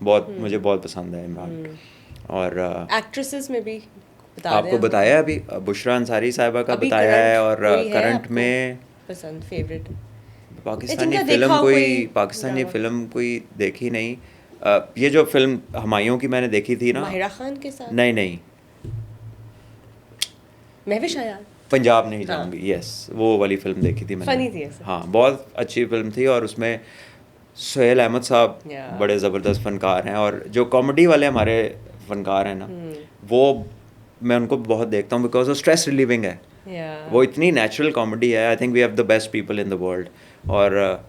बहुत मुझे बहुत पसंद है इमरान। और Actresses में भी बता दें आपको आप। बताया अभी बुशरा अंसारी साहिबा का अभी बताया है, current और कोई है करंट आपको में पसंद फेवरेट? पाकिस्तानी जिनका देखा फ़िल्म हो कोई पाकिस्तानी ड्रामा। फ़िल्म कोई देखी नहीं। ये जो फिल्म हुमायूं की मैंने देखी थी ना, माहिरा खान के साथ नहीं नहीं, महविश आयात। पंजाब नहीं हाँ। जाऊंगी, यस, वो वाली फिल्म देखी थी मैंने। Funny थी ऐसे। हाँ, बहुत अच्छी फिल्म थी, और उसमें सुहेल अहमद साहब Yeah. बड़े ज़बरदस्त फ़नकार हैं, और जो कॉमेडी वाले हमारे फ़नकार हैं ना, वो मैं उनको बहुत देखता हूँ बिकॉज वो स्ट्रेस रिलीविंग है। Yeah. वो इतनी नेचुरल कॉमेडी है। I think we have the best people in the world, और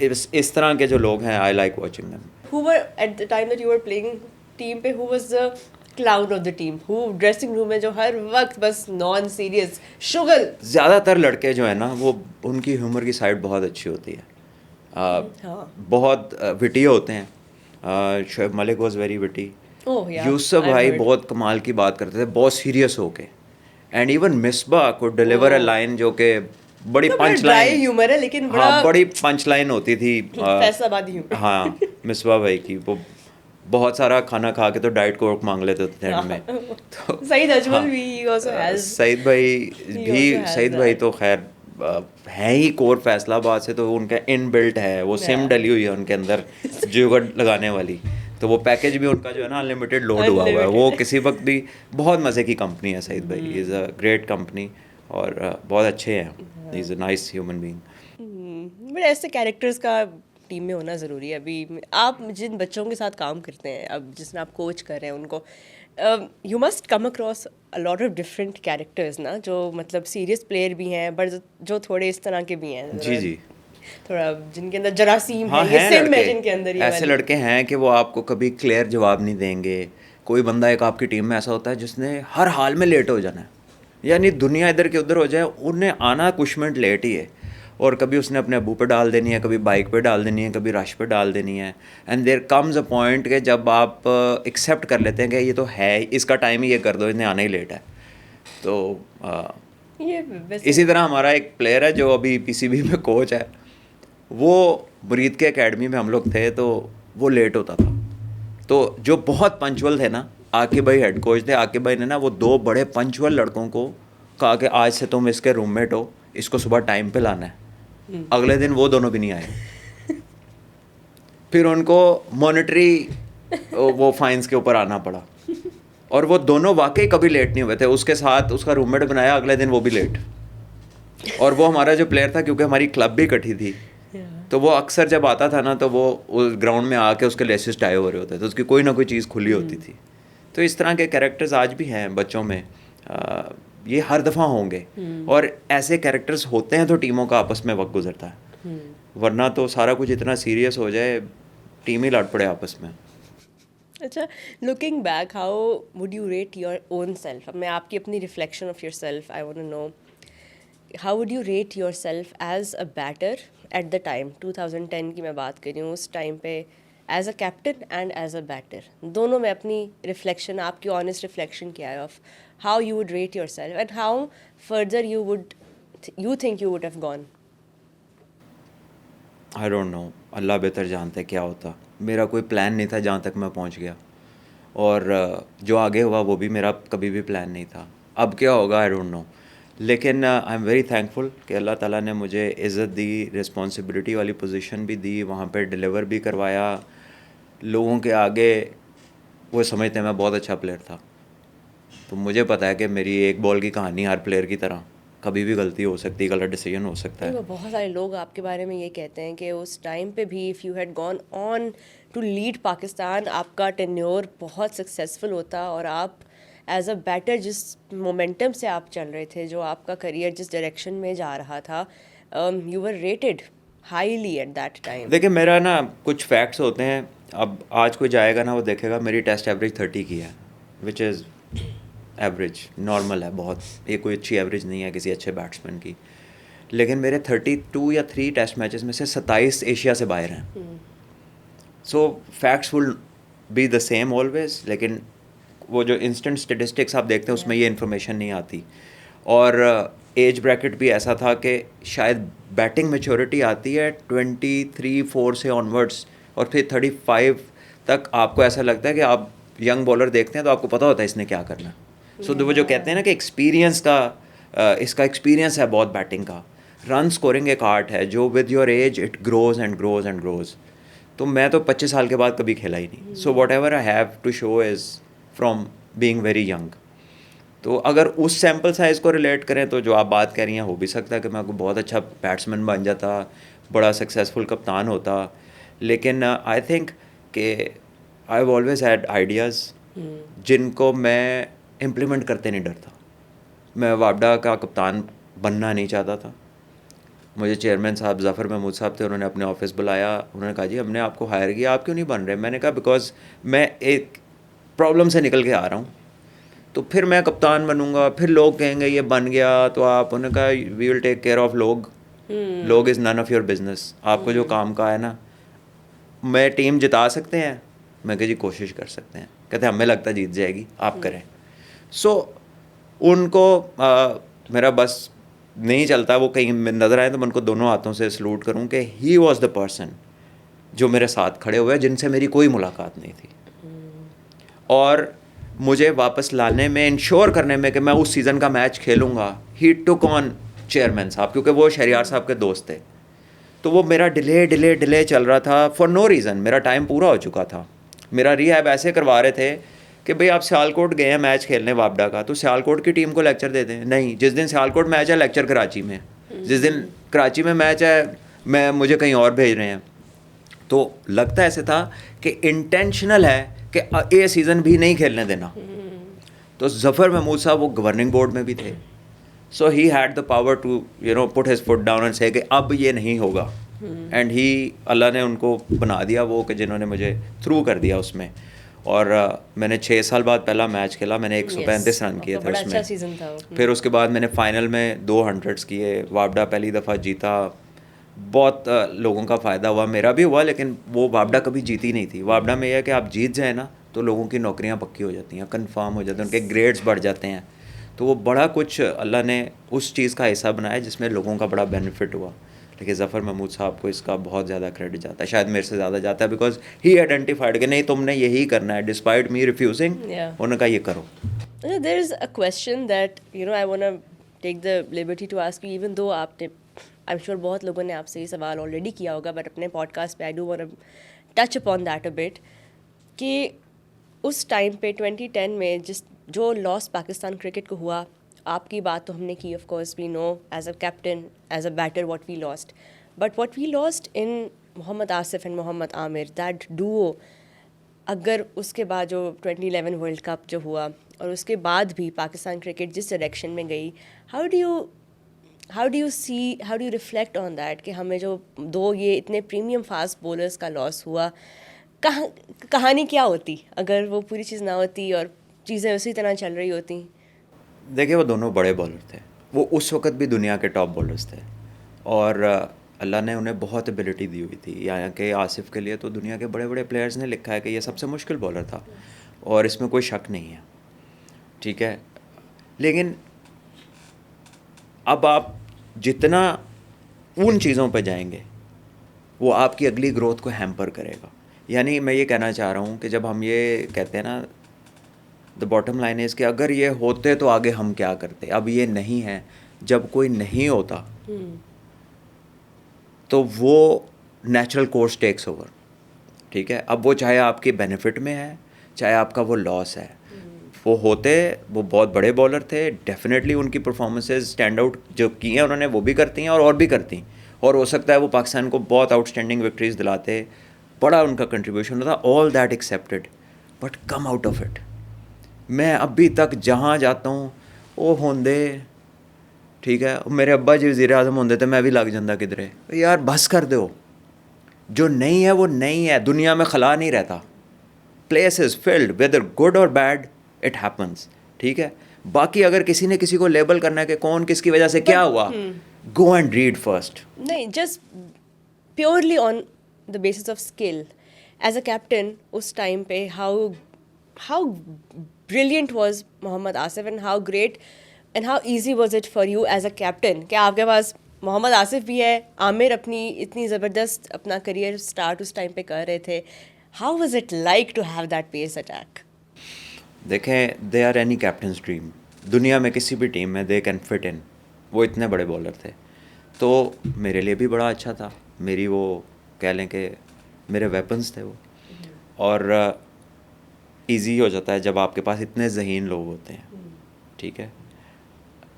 इस तरह के जो लोग हैं, I like watching them. Who were at the time that you were playing team पे, who was the clown of the team? Who dressing room में जो हर वक्त बस non serious शुगल। ज़्यादातर लड़के जो है ना, वो उनकी ह्यूमर की साइड बहुत अच्छी होती है। हाँ। बहुत विटी होते हैं। Shoaib Malik was very witty. Oh yeah. Yusuf I've भाई heard. बहुत कमाल की बात करते थे, बहुत सीरियस होके। एंड इवन मिसबा को डिलीवर अ Oh. लाइन जो कि बड़ी तो बड़ा पंच dry लाइन, humor है, लेकिन बड़ा हाँ, बड़ी पंच लाइन होती थी। फैसलाबादी humor। हाँ, मिसबा भाई की वो बहुत सारा खाना खा के तो डाइट कोक मांग लेते थे एंड में। तो सईद अजमल हाँ, भी also has। सईद भाई He भी, also has सईद भाई that। तो खैर है ही कोर फैसलाबाद से, तो उनका इन बिल्ट है, वो सिम Yeah। डली हुई है उनके अंदर जुगाड़ लगाने वाली। तो वो पैकेज भी उनका जो है ना, अनलिमिटेड लोड हुआ हुआ है। वो Unlimited। किसी वक्त भी बहुत मज़े की कंपनी है। सईद भाई इज़ अ ग्रेट कंपनी, और बहुत अच्छे हैं। Is a nice human being. But ऐसे कैरेक्टर्स का टीम में होना ज़रूरी है। अभी आप जिन बच्चों के साथ काम करते हैं, अब जिसमें आप कोच कर रहे हैं उनको, you must come across a lot of different characters ना, जो मतलब सीरियस प्लेयर भी हैं, बट जो थोड़े इस तरह के भी हैं। जी जी, थोड़ा जिनके अंदर जरासीम हाँ, है, ये हैं सिम है लड़के, जिनके अंदर ये ऐसे वाली। लड़के हैं कि वो आपको कभी क्लियर जवाब नहीं देंगे। कोई बंदा एक आपकी टीम में ऐसा होता है जिसने हर हाल में लेट हो जाना है, यानी दुनिया इधर के उधर हो जाए, उन्हें आना कुछ मिनट लेट ही है। और कभी उसने अपने अबू पे डाल देनी है, कभी बाइक पे डाल देनी है, कभी रश पे डाल देनी है। And there comes a point कि जब आप एक्सेप्ट कर लेते हैं कि ये तो है, इसका टाइम ही ये कर दो, इन्हें आना ही लेट है। तो ये वैसे इसी तरह हमारा एक प्लेयर है जो अभी पीसीबी में कोच है, वो मुरीद के एकेडमी में हम लोग थे, तो वो लेट होता था। तो जो बहुत पंचुअल थे ना, आकिब भाई हेड कोच थे। आकिब भाई ने ना वो दो बड़े पंचुअल लड़कों को कहा कि आज से तुम इसके रूममेट हो, इसको सुबह टाइम पे लाना है। अगले दिन वो दोनों भी नहीं आए। फिर उनको मॉनेटरी वो फाइन्स के ऊपर आना पड़ा, और वो दोनों वाकई कभी लेट नहीं हुए थे। उसके साथ उसका रूममेट बनाया, अगले दिन वो भी लेट। और वो हमारा जो प्लेयर था, क्योंकि हमारी क्लब भी इकट्ठी थी, तो वो अक्सर जब आता था ना, तो वो उस ग्राउंड में आके उसके लेसेस टाई हो रहे होते, तो उसकी कोई ना कोई चीज़ खुली होती थी। तो इस तरह के कैरेक्टर्स आज भी हैं बच्चों में। ये हर दफ़ा होंगे, और ऐसे कैरेक्टर्स होते हैं तो टीमों का आपस में वक्त गुजरता है। वरना तो सारा कुछ इतना सीरियस हो जाए, टीम ही लड़ पड़े आपस में। अच्छा, looking back, how would you rate your own self? अब मैं आपकी अपनी reflection of your self I want to know, how would you rate your self as a batter at the time? 2010 की मैं बात कर रही हूँ, उस टाइम पे as a captain and as a batter, दोनों में अपनी रिफ्लेक्शन, आपकी ऑनेस्ट रिफ्लेक्शन क्या है of how you would rate your self and how further you think you would have gone? I don't know, अल्लाह बेहतर जानते हैं क्या होता। मेरा कोई प्लान नहीं था जहाँ तक मैं पहुँच गया, और जो आगे हुआ वो भी मेरा कभी भी प्लान नहीं था। अब क्या होगा आई डोंट नो, लेकिन आई एम वेरी थैंकफुल कि अल्लाह ताला ने मुझे इज़्ज़त दी, रिस्पॉन्सिबिलिटी वाली पोजीशन भी दी, वहाँ पे डिलीवर भी करवाया लोगों के आगे। वो समझते हैं मैं बहुत अच्छा प्लेयर था। तो मुझे पता है कि मेरी एक बॉल की कहानी हर प्लेयर की तरह, कभी भी गलती हो सकती है, गलत डिसीजन हो सकता है। बहुत सारे लोग आपके बारे में ये कहते हैं कि उस टाइम पे भी if you had gone on to lead Pakistan, आपका टेन्योर बहुत सक्सेसफुल होता, और आप एज अ बैटर जिस मोमेंटम से आप चल रहे थे, जो आपका करियर जिस डायरेक्शन में जा रहा था, you were rated highly at that time. देखिए, मेरा ना कुछ फैक्ट्स होते हैं। अब आज कोई जाएगा ना, वो देखेगा मेरी टेस्ट एवरेज 30 की है, विच इज़ एवरेज, नॉर्मल है बहुत। ये कोई अच्छी एवरेज नहीं है किसी अच्छे बैट्समैन की। लेकिन मेरे 32 या 3 टेस्ट मैचेस में से 27 एशिया से बाहर हैं. So facts will be the same always, लेकिन वो जो इंस्टेंट स्टेटिस्टिक्स आप देखते हैं उसमें ये इन्फॉर्मेशन नहीं आती. और एज ब्रैकेट भी ऐसा था कि शायद बैटिंग मैच्योरिटी आती है 23-4 से ऑनवर्ड्स, और फिर 35 तक आपको ऐसा लगता है कि आप यंग बॉलर देखते हैं तो आपको पता होता है इसने क्या करना. सो वो जो कहते हैं ना कि एक्सपीरियंस का इसका एक्सपीरियंस है बहुत बैटिंग का. रन स्कोरिंग एक आर्ट है जो with your age it grows and grows and grows. तो मैं तो 25 साल के बाद कभी खेला ही नहीं. So whatever I have to show is from being very young. तो अगर उस सैम्पल साइज़ को रिलेट करें तो जो आप बात कर रही हैं हो भी सकता है कि मैं कोई बहुत अच्छा बैट्समैन बन जाता, बड़ा सक्सेसफुल कप्तान होता. लेकिन आई थिंक कि I have always had ideas जिनको मैं इम्प्लीमेंट करते नहीं डरता. मैं वापडा का कप्तान बनना नहीं चाहता था. मुझे चेयरमैन साहब ज़फ़र महमूद साहब थे, उन्होंने अपने ऑफिस बुलाया, उन्होंने कहा जी हमने आपको हायर किया, आप क्यों नहीं बन रहे. मैंने कहा बिकॉज मैं एक प्रॉब्लम से निकल के आ रहा हूँ, तो फिर मैं कप्तान बनूंगा, फिर लोग कहेंगे ये बन गया तो आप. उन्होंने कहा we will take care of लोग. लोग is none of your business. आपको जो काम का है ना, मैं टीम जिता सकते हैं. मैं कहा जी कोशिश कर सकते हैं. कहते हमें लगता है जीत जाएगी, आप करें. सो उनको मेरा बस नहीं चलता. वो कहीं नज़र आए तो मैं उनको दोनों हाथों से सलूट करूं कि ही वॉज द पर्सन जो मेरे साथ खड़े हुए जिनसे मेरी कोई मुलाकात नहीं थी, और मुझे वापस लाने में, इंश्योर करने में कि मैं उस सीज़न का मैच खेलूँगा. ही टुक ऑन चेयरमैन साहब, क्योंकि वो शहरियार साहब के दोस्त थे. तो वो मेरा डिले चल रहा था फॉर नो रीज़न. मेरा टाइम पूरा हो चुका था. मेरा रिहैब ऐसे करवा रहे थे कि भाई आप सियालकोट गए हैं मैच खेलने वापडा का, तो सियालकोट की टीम को लेक्चर देते हैं. नहीं, जिस दिन सियालकोट मैच है लेक्चर कराची में, जिस दिन कराची में मैच है मुझे कहीं और भेज रहे हैं. तो लगता ऐसे था कि इंटेंशनल है कि ये सीज़न भी नहीं खेलने देना. तो ज़फ़र महमूद साहब वो गवर्निंग बोर्ड में भी थे. So he had the power to put his foot down and say कि अब ये नहीं होगा. एंड ही अल्लाह ने उनको बना दिया वो कि जिन्होंने मुझे थ्रू कर दिया उसमें. और मैंने 6 साल बाद पहला मैच खेला. मैंने 135 रन किए थे उसमें. सीजन था. फिर उसके बाद मैंने फाइनल में 200 किए. वापडा पहली दफ़ा जीता. बहुत लोगों का फ़ायदा हुआ, मेरा भी हुआ. लेकिन वो वापडा कभी जीती नहीं थी. वापडा में यह है कि आप जीत जाए ना तो लोगों की नौकरियां पक्की हो जाती हैं, कंफर्म हो जाते हैं, उनके ग्रेड्स बढ़ जाते हैं. तो वो बड़ा कुछ अल्लाह ने उस चीज़ का हिस्सा बनाया जिसमें लोगों का बड़ा बेनिफिट हुआ. लेकिन ज़फ़र महमूद साहब को इसका बहुत ज़्यादा क्रेडिट जाता है, शायद मेरे से ज़्यादा जाता है, बिकॉज ही आइडेंटिफाइड कि नहीं तुमने यही करना है डिस्पाइट मी रिफ्यूजिंग. उन्होंने कहा ये करो. There is a question that I want to take the liberty to ask you, even though आपने, आई एम श्योर बहुत लोगों ने आपसे ये सवाल ऑलरेडी किया होगा, बट अपने पॉडकास्ट पे I do want to touch upon that a bit, कि उस टाइम पे 2010 में जो लॉस पाकिस्तान क्रिकेट को हुआ, आपकी बात तो हमने की, of course we know as a captain, as a batter what we lost, but what we lost in Mohammad Asif and Mohammad Amir, that duo. अगर उसके बाद जो 2011 वर्ल्ड कप जो हुआ और उसके बाद भी पाकिस्तान क्रिकेट जिस डायरेक्शन में गई, how do you reflect on that कि हमें जो दो ये इतने प्रीमियम फास्ट बॉलर्स का लॉस हुआ, कहानी क्या होती अगर वो पूरी चीज़ ना होती और चीज़ें उसी तरह चल रही होती? देखिए वो दोनों बड़े बॉलर थे. वो उस वक्त भी दुनिया के टॉप बॉलर्स थे, और अल्लाह ने उन्हें बहुत एबिलिटी दी हुई थी. यहाँ के आसिफ के लिए तो दुनिया के बड़े बड़े प्लेयर्स ने लिखा है कि ये सबसे मुश्किल बॉलर था, और इसमें कोई शक नहीं है. ठीक है, लेकिन अब आप जितना उन चीज़ों पे जाएंगे वो आपकी अगली ग्रोथ को हैम्पर करेगा. यानी मैं ये कहना चाह रहा हूँ कि जब हम ये कहते हैं ना, द बॉटम लाइन इज़ कि अगर ये होते तो आगे हम क्या करते. अब ये नहीं है. जब कोई नहीं होता तो वो नेचुरल कोर्स टेक्स ओवर. ठीक है, अब वो चाहे आपके बेनिफिट में है, चाहे आपका वो लॉस है. वो होते, वो बहुत बड़े बॉलर थे, डेफिनेटली उनकी परफॉर्मेंसेज स्टैंड आउट जो की हैं उन्होंने वो भी करती हैं और भी करती. और हो सकता है वो पाकिस्तान को बहुत आउटस्टैंडिंग विक्ट्रीज दिलाते, बड़ा उनका कंट्रीब्यूशन होता. All that accepted, but come out of it. मैं अभी तक जहाँ जाता हूँ वो होंदे, ठीक है, मेरे अब्बा जी वज़ीर आज़म होंदे तो मैं भी लग जाता किधरे. यार बस कर दो, जो नहीं है वो नहीं है. दुनिया में खला नहीं रहता. Place is filled, weather good और बैड, इट हैपन्स. ठीक है, बाकी अगर किसी ने किसी को लेबल करना है कि कौन किसकी वजह से क्या हुआ, Go and read first. नहीं, just purely on the basis of skill. As a captain, उस time पे how brilliant was Mohammad Asif and how great and how easy was it for you as a captain? क्या आपके पास मोहम्मद आसिफ भी है, आमिर अपनी इतनी ज़बरदस्त अपना करियर स्टार्ट उस टाइम पे कर रहे थे. How was it like to have that pace attack? देखें, they are any captain's dream. दुनिया में किसी भी टीम में दे कैन फिट इन. वो इतने बड़े बॉलर थे, तो मेरे लिए भी बड़ा अच्छा था. मेरी वो कह लें कि मेरे वेपन्स थे वो. और इजी हो जाता है जब आपके पास इतने ज़हीन लोग होते हैं, ठीक है.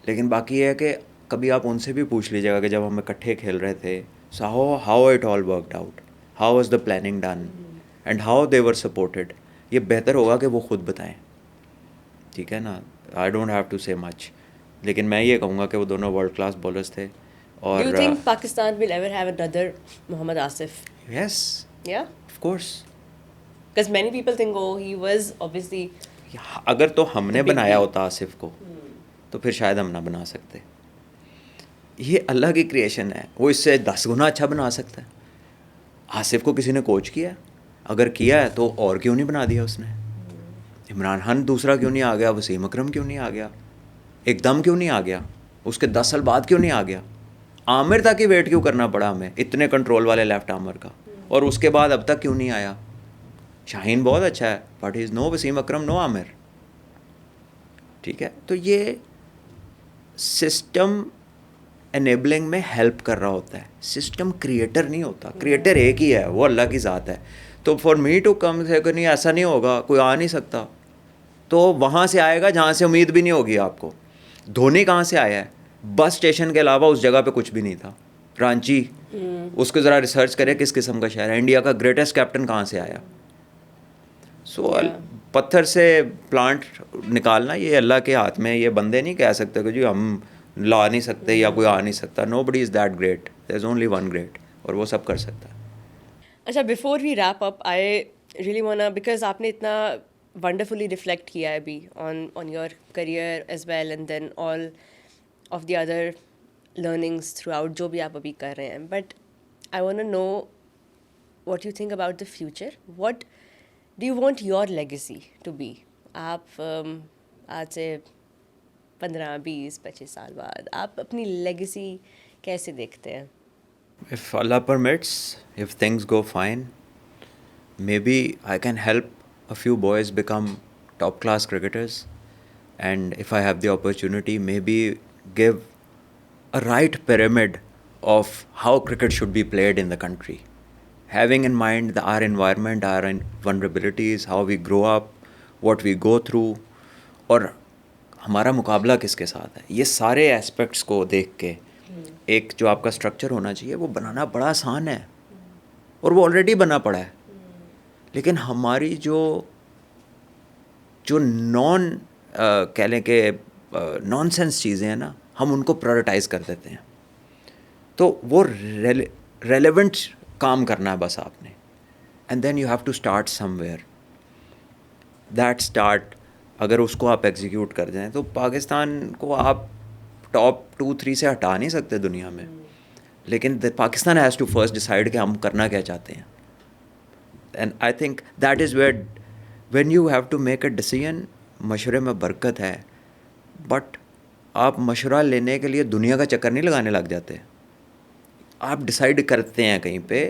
लेकिन बाकी ये है कि कभी आप उनसे भी पूछ लीजिएगा कि जब हम इकट्ठे खेल रहे थे, so how it all worked out, how was the planning done and how they were supported. ये बेहतर होगा कि वो खुद बताएं, ठीक है ना. आई डोंट हैव टू से मच, लेकिन मैं ये कहूँगा कि वो दोनों वर्ल्ड क्लास बॉलर्स थे. और Do you think Pakistan will ever have another Mohammad Asif? Yes, Yeah? Of course. Because many people think, oh, he was obviously. अगर तो हमने The big बनाया deal. होता आसिफ को, तो फिर शायद हम ना बना सकते. ये अल्लाह की क्रिएशन है, वो इससे 10 गुना अच्छा बना सकता है. आसिफ को किसी ने कोच किया है? अगर किया है तो और क्यों नहीं बना दिया उसने? इमरान खान दूसरा क्यों नहीं आ गया? वसीम अकरम क्यों नहीं आ गया? एकदम क्यों नहीं आ गया? उसके 10 साल बाद क्यों नहीं आ गया? आमिर तक ही वेट क्यों करना पड़ा हमें, इतने कंट्रोल वाले लेफ्ट आर्मर का, और उसके बाद अब तक क्यों नहीं आया? शाहीन बहुत अच्छा है, but is no Wasim Akram, no Amir, ठीक है. तो ये सिस्टम एनेबलिंग में हेल्प कर रहा होता है, सिस्टम क्रिएटर नहीं होता. क्रिएटर एक ही है, वो अल्लाह की ज़ात है. तो फॉर मी टू कम से नहीं, ऐसा नहीं होगा, कोई आ नहीं सकता, तो वहाँ से आएगा जहाँ से उम्मीद भी नहीं होगी आपको. धोनी कहाँ से आया है? बस स्टेशन के अलावा उस जगह पे कुछ भी नहीं था. रांची, उसको ज़रा रिसर्च करें किस किस्म का शहर है. इंडिया का ग्रेटेस्ट कैप्टन कहाँ से आया? सो पत्थर से प्लांट निकालना ये अल्लाह के हाथ में. ये बंदे नहीं कह सकते कि जी हम ला नहीं सकते या कोई आ नहीं सकता. Nobody is that great, there is only one great, और वो सब कर सकता है. अच्छा, before we wrap up, I really wanna, because आपने इतना वंडरफुली रिफ्लेक्ट किया है अभी on your career as well, and then all of the other learnings throughout जो भी आप अभी कर रहे हैं. But I want to know what you think about the future. What do you want your legacy to be? आप आज से 15-20-25 साल बाद आप अपनी लेगेसी कैसे देखते हैं? If Allah permits, if things go fine, maybe I can help a few boys become top class cricketers, and if I have the opportunity, maybe give a right pyramid of how cricket should be played in the country, having in mind our environment, our vulnerabilities, how we grow up, what we go through, और हमारा मुकाबला किसके साथ है. ये सारे aspects को देख के एक जो आपका स्ट्रक्चर होना चाहिए वो बनाना बड़ा आसान है, और वो ऑलरेडी बना पड़ा है. लेकिन हमारी जो नॉन कह लें कि नॉनसेंस चीज़ें हैं ना, हम उनको प्रायोरिटाइज़ कर देते हैं. तो वो रेलेवेंट काम करना है बस आपने, and then you have to start somewhere. That start अगर उसको आप एग्जीक्यूट कर जाएं तो पाकिस्तान को आप टॉप 2-3 से हटा नहीं सकते दुनिया में. लेकिन Pakistan has to first decide कि हम करना क्या चाहते हैं. And I think that is where when you have to make a decision. मशवरे में बरकत है, बट आप मशवरा लेने के लिए दुनिया का चक्कर नहीं लगाने लग जाते. आप डिसाइड करते हैं कहीं पे,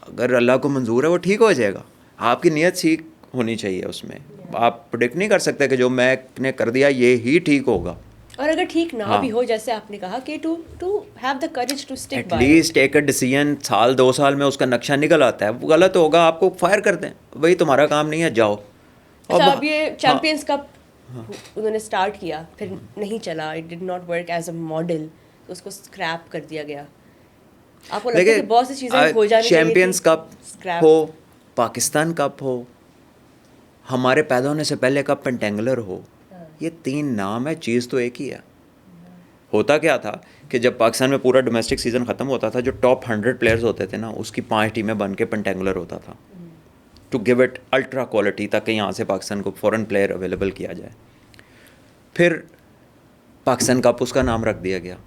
अगर अल्लाह को मंजूर है वो ठीक हो जाएगा. आपकी नीयत ठीक होनी चाहिए उसमें. आप प्रेडिक्ट नहीं कर सकते कि जो मैंने कर दिया ये ही ठीक होगा. और अगर ठीक ना हाँ. भी हो, जैसे आपने कहा कि to have the courage to stick by, at least take a decision. साल 2 साल में उसका नक्शा निकल आता है, वो गलत होगा, आपको फायर कर दें, वही तुम्हारा काम नहीं है, जाओ. अच्छा, अब ये चैंपियंस कप उन्होंने स्टार्ट किया, फिर नहीं चला, it did not work as a model, तो उसको स्क्रैप कर दिया गया. आपको लगता है कि बहुत सी चीज़ें हो जानी चाहिए. चैंपियंस कप हो, पाकिस्तान कप हो, हमारे पैदा होने से पहले का पेंटेंगुलर हो, ये 3 नाम है, चीज़ तो एक ही है. होता क्या था कि जब पाकिस्तान में पूरा डोमेस्टिक सीज़न ख़त्म होता था, जो टॉप 100 प्लेयर्स होते थे ना, उसकी 5 टीमें बन के पेंटेंगुलर होता था, to give it ultra quality, ताकि यहाँ से पाकिस्तान को फ़ॉरेन प्लेयर अवेलेबल किया जाए. फिर पाकिस्तान कप उसका नाम रख दिया गया.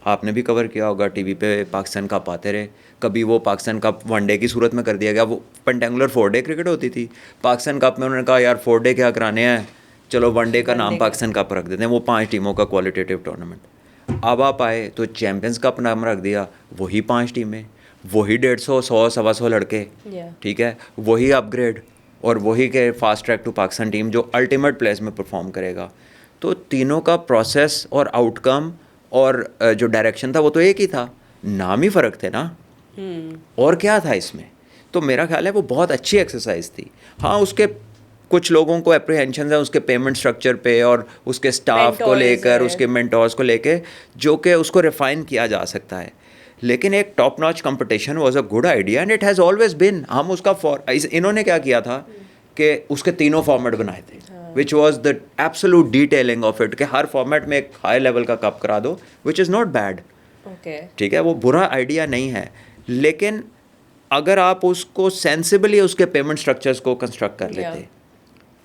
आपने भी कवर किया होगा, टीवी पे पाकिस्तान कप आते रहे, कभी वो पाकिस्तान कप वनडे की सूरत में कर दिया गया, वो पेंटेंगुलर 4 डे क्रिकेट होती थी, पाकिस्तान कप में उन्होंने कहा यार 4 डे क्या कराने हैं, चलो वनडे का नाम पाकिस्तान कप रख देते हैं, वो 5 टीमों का क्वालिटेटिव टूर्नामेंट। अब आप आए तो चैम्पियंस कप नाम रख दिया, वही 5 टीमें, वही 150, 100, 125 लड़के, ठीक है, वही अपग्रेड और वही के fast track to Pakistan team जो अल्टीमेट प्लेस में परफॉर्म करेगा। तो तीनों का प्रोसेस और आउटकम और जो डायरेक्शन था वो तो एक ही था, नाम ही फ़र्क थे ना, और क्या था इसमें। तो मेरा ख्याल है वो बहुत अच्छी एक्सरसाइज थी। हाँ, उसके कुछ लोगों को अप्रीहेंशन है उसके पेमेंट स्ट्रक्चर पे और उसके स्टाफ को लेकर, उसके मेंटोर्स को लेकर, जो कि उसको रिफ़ाइन किया जा सकता है, लेकिन एक top notch competition was a good idea and it has always been. हम उसका इन्होंने क्या किया था कि उसके तीनों फॉर्मेट बनाए थे, which was the absolute detailing of it, कि हर फॉर्मेट में एक हाई लेवल का कप करा दो, विच इज़ नॉट बैड, ठीक है, वो बुरा आइडिया नहीं है, लेकिन अगर आप उसको सेंसिबली उसके पेमेंट स्ट्रक्चर्स को कंस्ट्रक्ट कर लेते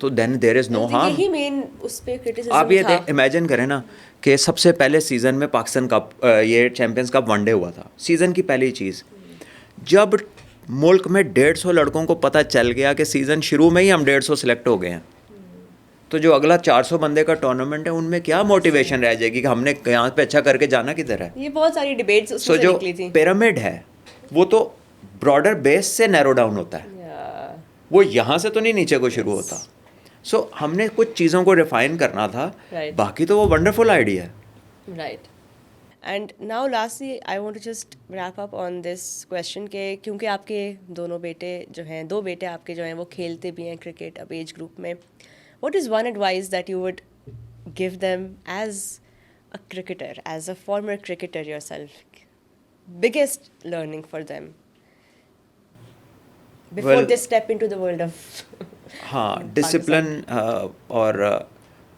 तो then there is no harm. यही मेन उस पे क्रिटिसिज्म आप ये था। इमेजिन करें ना कि सबसे पहले सीज़न में पाकिस्तान कप, ये चैम्पियंस कप वनडे हुआ था, सीज़न की पहली चीज़, जब मुल्क में 150 लड़कों को पता चल गया कि सीज़न शुरू में ही हम 150 सिलेक्ट हो गए हैं, तो जो अगला 400 बंदे का टूर्नामेंट है उनमें क्या मोटिवेशन रह जाएगी कि हमने यहाँ पे अच्छा करके जाना किधर है। ये बहुत सारी डिबेट्स उसमें से जो निकली थी। पिरामिड है वो तो ब्रॉडर बेस से नैरो डाउन होता है, वो यहाँ से तो नहीं नीचे को शुरू होता। सो हमने कुछ चीज़ों को रिफाइन करना था, बाकी तो वो वंडरफुल आइडिया है। Right. And now lastly I want to just wrap up on this question के, क्योंकि आपके दोनों बेटे जो हैं, 2 बेटे आपके जो हैं वो खेलते भी हैं क्रिकेट अब एज ग्रुप में, what is one advice that you would give them as a cricketer, as a former cricketer yourself, biggest learning for them before they step into the world of हाँ, discipline और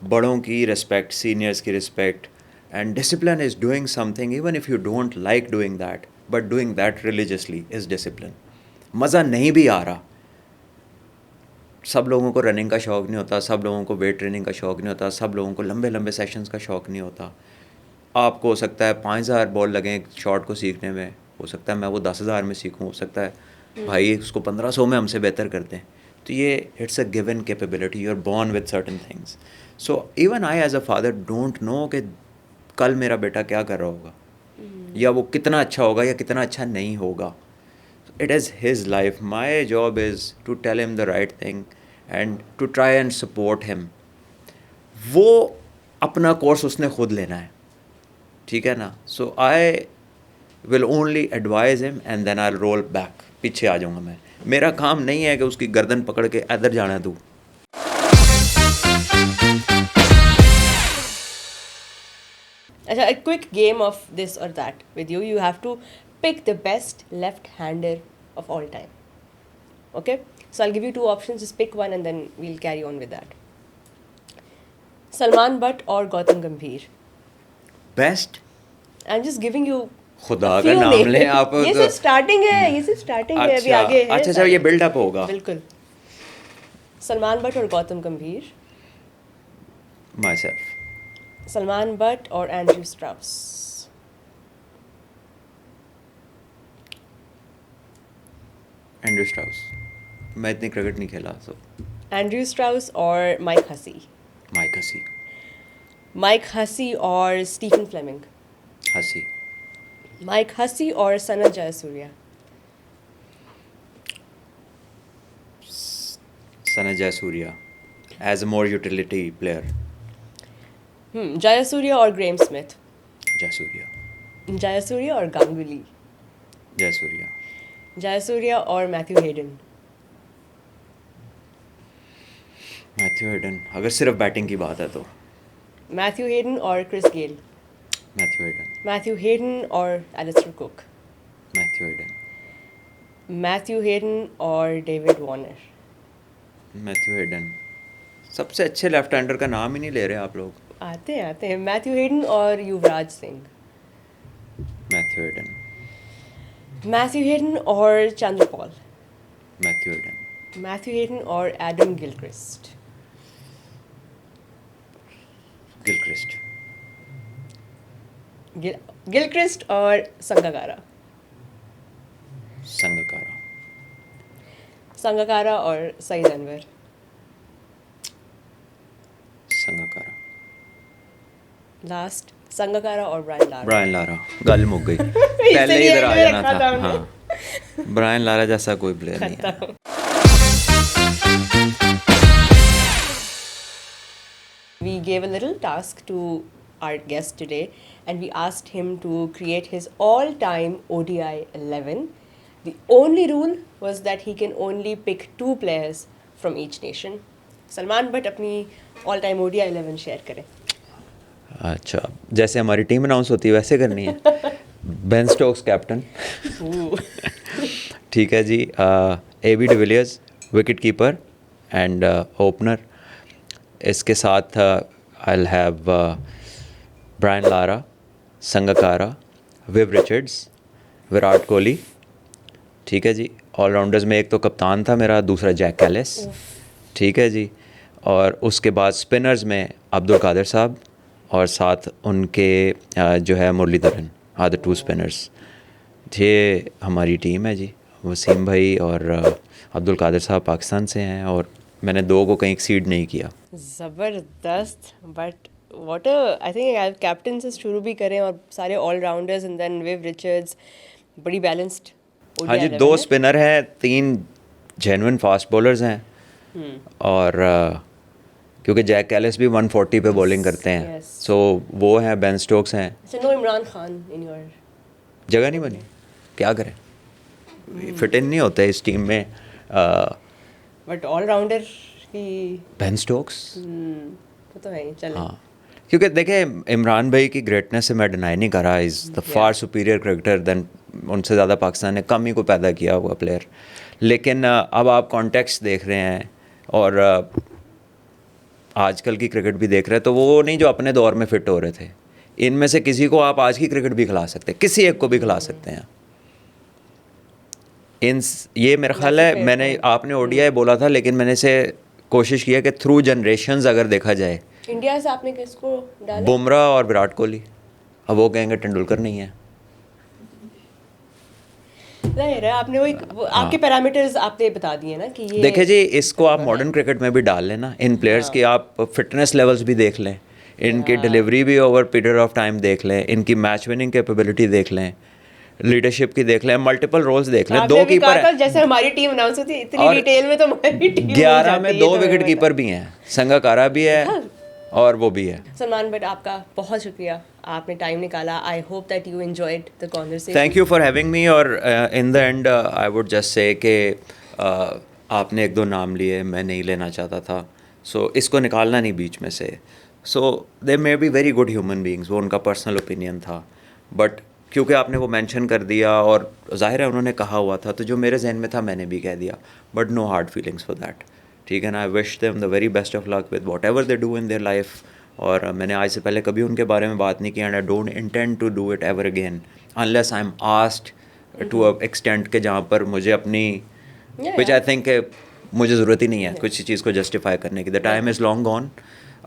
बड़ों की respect, seniors की respect, and discipline is doing something even if you don't like doing that, but doing that religiously is discipline. मज़ा नहीं भी आ रहा, सब लोगों को रनिंग का शौक़ नहीं होता, सब लोगों को वेट ट्रेनिंग का शौक़ नहीं होता, सब लोगों को लंबे लंबे सेशंस का शौक़ नहीं होता। आपको हो सकता है 5000 बॉल लगें एक शॉट को सीखने में, हो सकता है मैं वो 10,000 में सीखूं, हो सकता है भाई उसको 1500 में हमसे बेहतर करते हैं। तो ये it's a given capability, you are born with certain things. So even I as a father don't know कि कल मेरा बेटा क्या कर रहा होगा, या वो कितना अच्छा होगा या कितना अच्छा नहीं होगा। It is his life. My job is to tell him the right thing and to try and support him. वो अपना कोर्स उसने खुद लेना है, ठीक है ना। So I will only advise him and then I roll back, पीछे आ जाऊँगा मैं। मेरा काम नहीं है कि उसकी गर्दन पकड़ के इधर जाना तू। अच्छा, a quick game of this or that with you. You have to pick the best left-hander of all time. Okay? So I'll give you 2 options. Just pick one and then we'll carry on with that. Salman Butt or Gautam Gambhir? Best, I'm just giving you खुदा a का few नाम names. लें आप। ये सिर्फ starting है, ये सिर्फ स्टार्टिंग है, अभी आगे है। अच्छा, ये बिल्डअप होगा। बिल्कुल। सलमान बट और गौतम गंभीर? Myself. सलमान बट और एंड्रयू स्ट्राउस? Andrew Strauss. मैं इतनी क्रिकेट नहीं खेला, सो एंड्रयू स्ट्राउस और Mike Hussey? Mike Hussey. Mike Hussey और Stephen Fleming? Hussey. Mike Hussey और Sanath Jayasuriya? Sanath Jayasuriya as a more utility player. Jayasuriya और ग्रेम स्मिथ? जयसूर्या। जयसूर्या और गांगुली? जयसूर्या। जयसूर्या और मैथ्यू हेडन? मैथ्यू हेडन, अगर सिर्फ बैटिंग की बात है तो। मैथ्यू हेडन और Chris Gayle? Matthew Hayden. Matthew Hayden और Alastair Cook? Matthew Hayden. Matthew Hayden और डेविड वार्नर? Matthew Hayden. सबसे अच्छे लेफ्ट हैंडर का नाम ही नहीं ले रहे आप लोग। आते हैं। मैथ्यू हेडन और Yuvraj Singh? Matthew Hayden. Matthew Hayden और Chanderpaul? Matthew Hayden. Matthew Hayden और एडम गिलक्रिस्ट? गिलक्रिस्ट। गिलक्रिस्ट और संगकारा? संगकारा। संगकारा और सईद अनवर? संगकारा। लास्ट, संगकारा और ब्रायन लारा? Brian Lara. गल मुक गई, पहले ही इधर आ जाना था। हाँ, ब्रायन लारा जैसा कोई प्लेयर नहीं है। We gave a little task to our guest today and we asked him to create his all-time ODI 11. The only rule was that he can only pick 2 players from each nation. Salman Bhatt अपनी all-time ODI 11 share करें। अच्छा, जैसे हमारी team announce होती है वैसे करनी है। Ben Stokes captain. ठीक है जी। AB de Villiers wicket keeper and opener. इसके साथ I will have Brian Lara, Sangakkara, Viv Richards, Virat Kohli. ठीक है जी। ऑलराउंडर्स में एक तो कप्तान था मेरा, दूसरा जैक कैलिस। ठीक है जी। और उसके बाद स्पिनर्स में अब्दुल कादिर साहब और साथ उनके जो है मुरलीधरन, आर द 2 स्पिनर्स। ये हमारी टीम है जी। वसीम भाई और अब्दुल कादिर साहब पाकिस्तान से हैं और मैंने 2 को कहीं एक्सीड नहीं किया। ज़बरदस्त। But what I think captain से शुरू भी करें और सारे allrounders and then Viv Richards, बड़ी बैलेंस्ड ODI हाँ जी, 11 2 है। स्पिनर हैं, 3 जेन्युइन फास्ट बॉलर्स हैं और क्योंकि जैक कैलिस भी 140 पे बॉलिंग करते हैं, yes. सो वो हैं, बेन स्टोक्स हैं। So no Imran Khan in your जगह नहीं बनी, क्या करें, फिट इन नहीं होते इस टीम में। बट ऑलराउंडर की बेन स्टोक्स, वो तो है ही, चलें। हाँ, क्योंकि देखें इमरान भाई की ग्रेटनेस से मैं डिनाई नहीं कर रहा, is the far superior cricketer then, उनसे ज़्यादा पाकिस्तान ने कम ही को पैदा किया हुआ प्लेयर। लेकिन अब आप कॉन्टेक्स्ट देख रहे हैं और आजकल की क्रिकेट भी देख रहे हैं, तो वो नहीं जो अपने दौर में फ़िट हो रहे थे। इनमें से किसी को आप आज की क्रिकेट भी खिला सकते हैं, किसी एक को भी खिला सकते हैं। ये मेरा ख्याल है, मैंने आपने ODI बोला था, लेकिन मैंने इसे कोशिश किया कि थ्रू जनरेशन्स अगर देखा जाए, इंडिया से आपने किसको डाला? बुमराह और विराट कोहली। अब वो कहेंगे तेंदुलकर नहीं है। नहीं, आपने वो आपके पैरामीटर्स आपने बता दिए ना कि ये। देखिए जी, इसको आप मॉडर्न क्रिकेट में भी डाल लें ना, इन प्लेयर्स की आप फिटनेस लेवल्स भी देख लें, इनकी डिलीवरी भी ओवर पीरियड ऑफ टाइम देख लें, इनकी मैच विनिंग कैपेबिलिटी देख लें, लीडरशिप की देख लें, मल्टीपल रोल्स देख लें। 2 कीपर हैं, जैसे हमारी टीम अनाउंस होती है इतनी डिटेल में, तो हमारी टीम 11 में 2 विकेट कीपर भी हैं, संगकारा भी है और वो भी है। सलमान भट्ट, आपका बहुत शुक्रिया, आपने टाइम निकाला। I hope that you enjoyed the conversation. Thank you for having me. और in the end I would just say कि आपने 1-2 नाम लिए, मैं नहीं लेना चाहता था, सो इसको निकालना नहीं बीच में से। So they may be very good human beings, वो उनका पर्सनल ओपिनियन था, बट क्योंकि आपने वो मेंशन कर दिया और ज़ाहिर है उन्होंने कहा हुआ था, तो जो मेरे जहन में था मैंने भी कह दिया, but no hard feelings for that. ठीक है ना। I wish them the very best of luck with whatever they do in their life. और मैंने आज से पहले कभी उनके बारे में बात नहीं की, and I don't intend to do it ever again unless I am asked to a extent के जहाँ पर मुझे अपनी विच आई थिंक मुझे ज़रूरत ही नहीं है कुछ चीज़ को जस्टिफाई करने की। The time is long gone.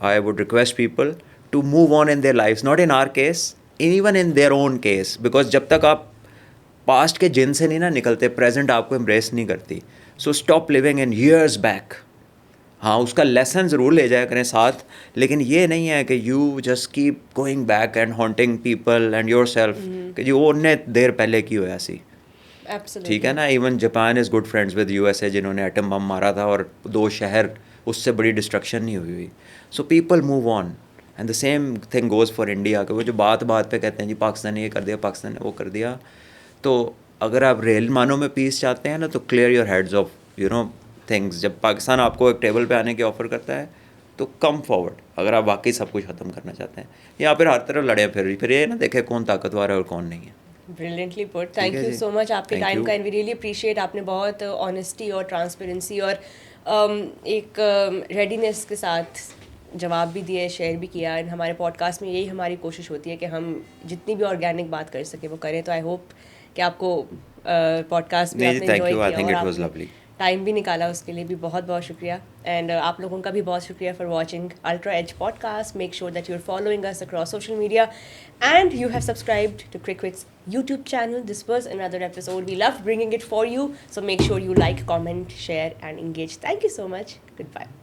I would request people to move on in their life, not in our case, even in their own case, because जब तक आप पास्ट के जिन से नहीं ना निकलते, प्रेजेंट आपको एम्ब्रेस नहीं करती। So stop living in years back. हाँ, उसका लेसन ज़रूर ले जाया करें साथ, लेकिन ये नहीं है कि you just keep going back and haunting people and your self कि जी वो उन्हें देर पहले की होया सी। ठीक है ना। Even Japan is good friends with USA, जिन्होंने एटम बम मारा था और 2 शहर, उससे बड़ी डिस्ट्रक्शन नहीं हुई। So people move on and the same thing goes for India. कि वो जो बात पे कहते हैं जी पाकिस्तान ने ये कर दिया, पाकिस्तान ने वो कर दिया, तो अगर आप रियल मानों में पीस चाहते हैं ना, तो clear your heads of things. जब पाकिस्तान आपको एक टेबल पे आने की ऑफ़र करता है तो कम फॉरवर्ड, अगर आप वाकई सब कुछ ख़त्म करना चाहते हैं, या फिर हर तरफ लड़े फिर ये ना देखें कौन ताकतवर है और कौन नहीं है। Brilliantly put, thank you so much आपके टाइम का, एंड वी रियली अप्रिशिएट। आपने बहुत ऑनेस्टी और ट्रांसपेरेंसी और एक रेडीनेस के साथ जवाब भी दिए, शेयर भी किया। एंड हमारे पॉडकास्ट में यही हमारी कोशिश होती है कि हम जितनी भी ऑर्गेनिक बात कर सकें वो करें। तो आई होप कि आपको पॉडकास्ट में आपने एंजॉय किया। I think it was lovely. Time भी निकाला, उसके लिए भी बहुत बहुत शुक्रिया. एंड आप लोगों का भी बहुत शुक्रिया for watching Ultra Edge podcast. Make sure that you are following us across social media and you have subscribed to Cricket's YouTube channel. This was another episode. We love bringing it for you. So make sure you like, comment, share, and engage. Thank you so much. Goodbye.